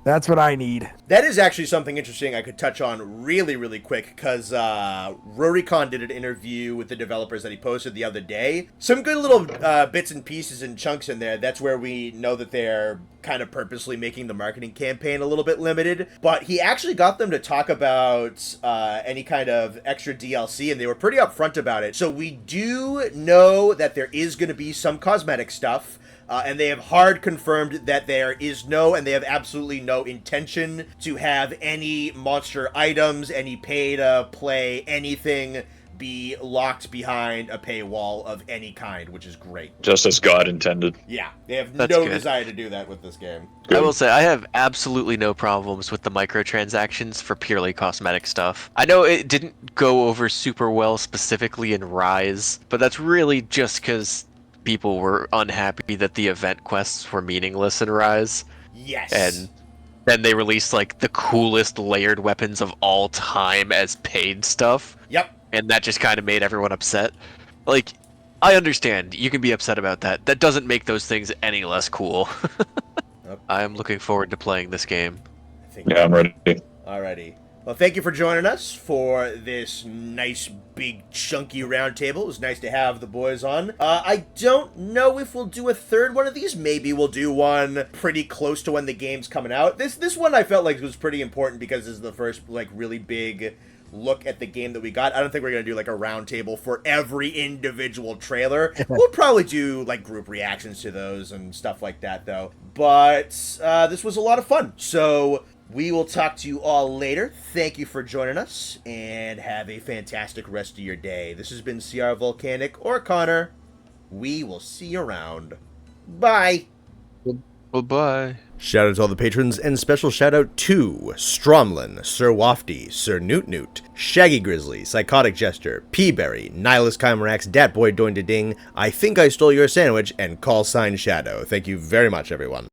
That's what I need. That is actually something interesting I could touch on really, really quick, because Rurikon did an interview with the developers that he posted the other day. Some good little bits and pieces and chunks in there. That's where we know that they're kind of purposely making the marketing campaign a little bit limited. But he actually got them to talk about any kind of extra DLC, and they were pretty upfront about it. So we do know that there is going to be some cosmetic stuff. And they have hard confirmed that there is and they have absolutely no intention to have any monster items, any pay-to-play, anything be locked behind a paywall of any kind, which is great. Just as God intended. Yeah, they have That's no good. desire to do that with this game. Good. I will say, I have absolutely no problems with the microtransactions for purely cosmetic stuff. I know it didn't go over super well specifically in Rise, but that's really just because people were unhappy that the event quests were meaningless in Rise. Yes. And then they released like the coolest layered weapons of all time as paid stuff. Yep. And that just kind of made everyone upset. Like, I understand you can be upset about that. That doesn't make those things any less cool. Yep. I am looking forward to playing this game. Yeah, I'm ready. Alrighty. Well, thank you for joining us for this nice, big, chunky round table. It was nice to have the boys on. I don't know if we'll do a third one of these. Maybe we'll do one pretty close to when the game's coming out. This one I felt like was pretty important because this is the first, like, really big look at the game that we got. I don't think we're going to do, like, a round table for every individual trailer. We'll probably do, like, group reactions to those and stuff like that, though. But this was a lot of fun. So we will talk to you all later. Thank you for joining us, and have a fantastic rest of your day. This has been CR-Volcanic or Connor. We will see you around. Bye! Bye-bye. Shout out to all the patrons, and special shout out to Stromlin, Sir Wafty, Sir Newt Newt, Shaggy Grizzly, Psychotic Jester, Peaberry, Nihilus Chimerax, Datboy Doing to Ding, I Think I Stole Your Sandwich, and Call Sign Shadow. Thank you very much, everyone.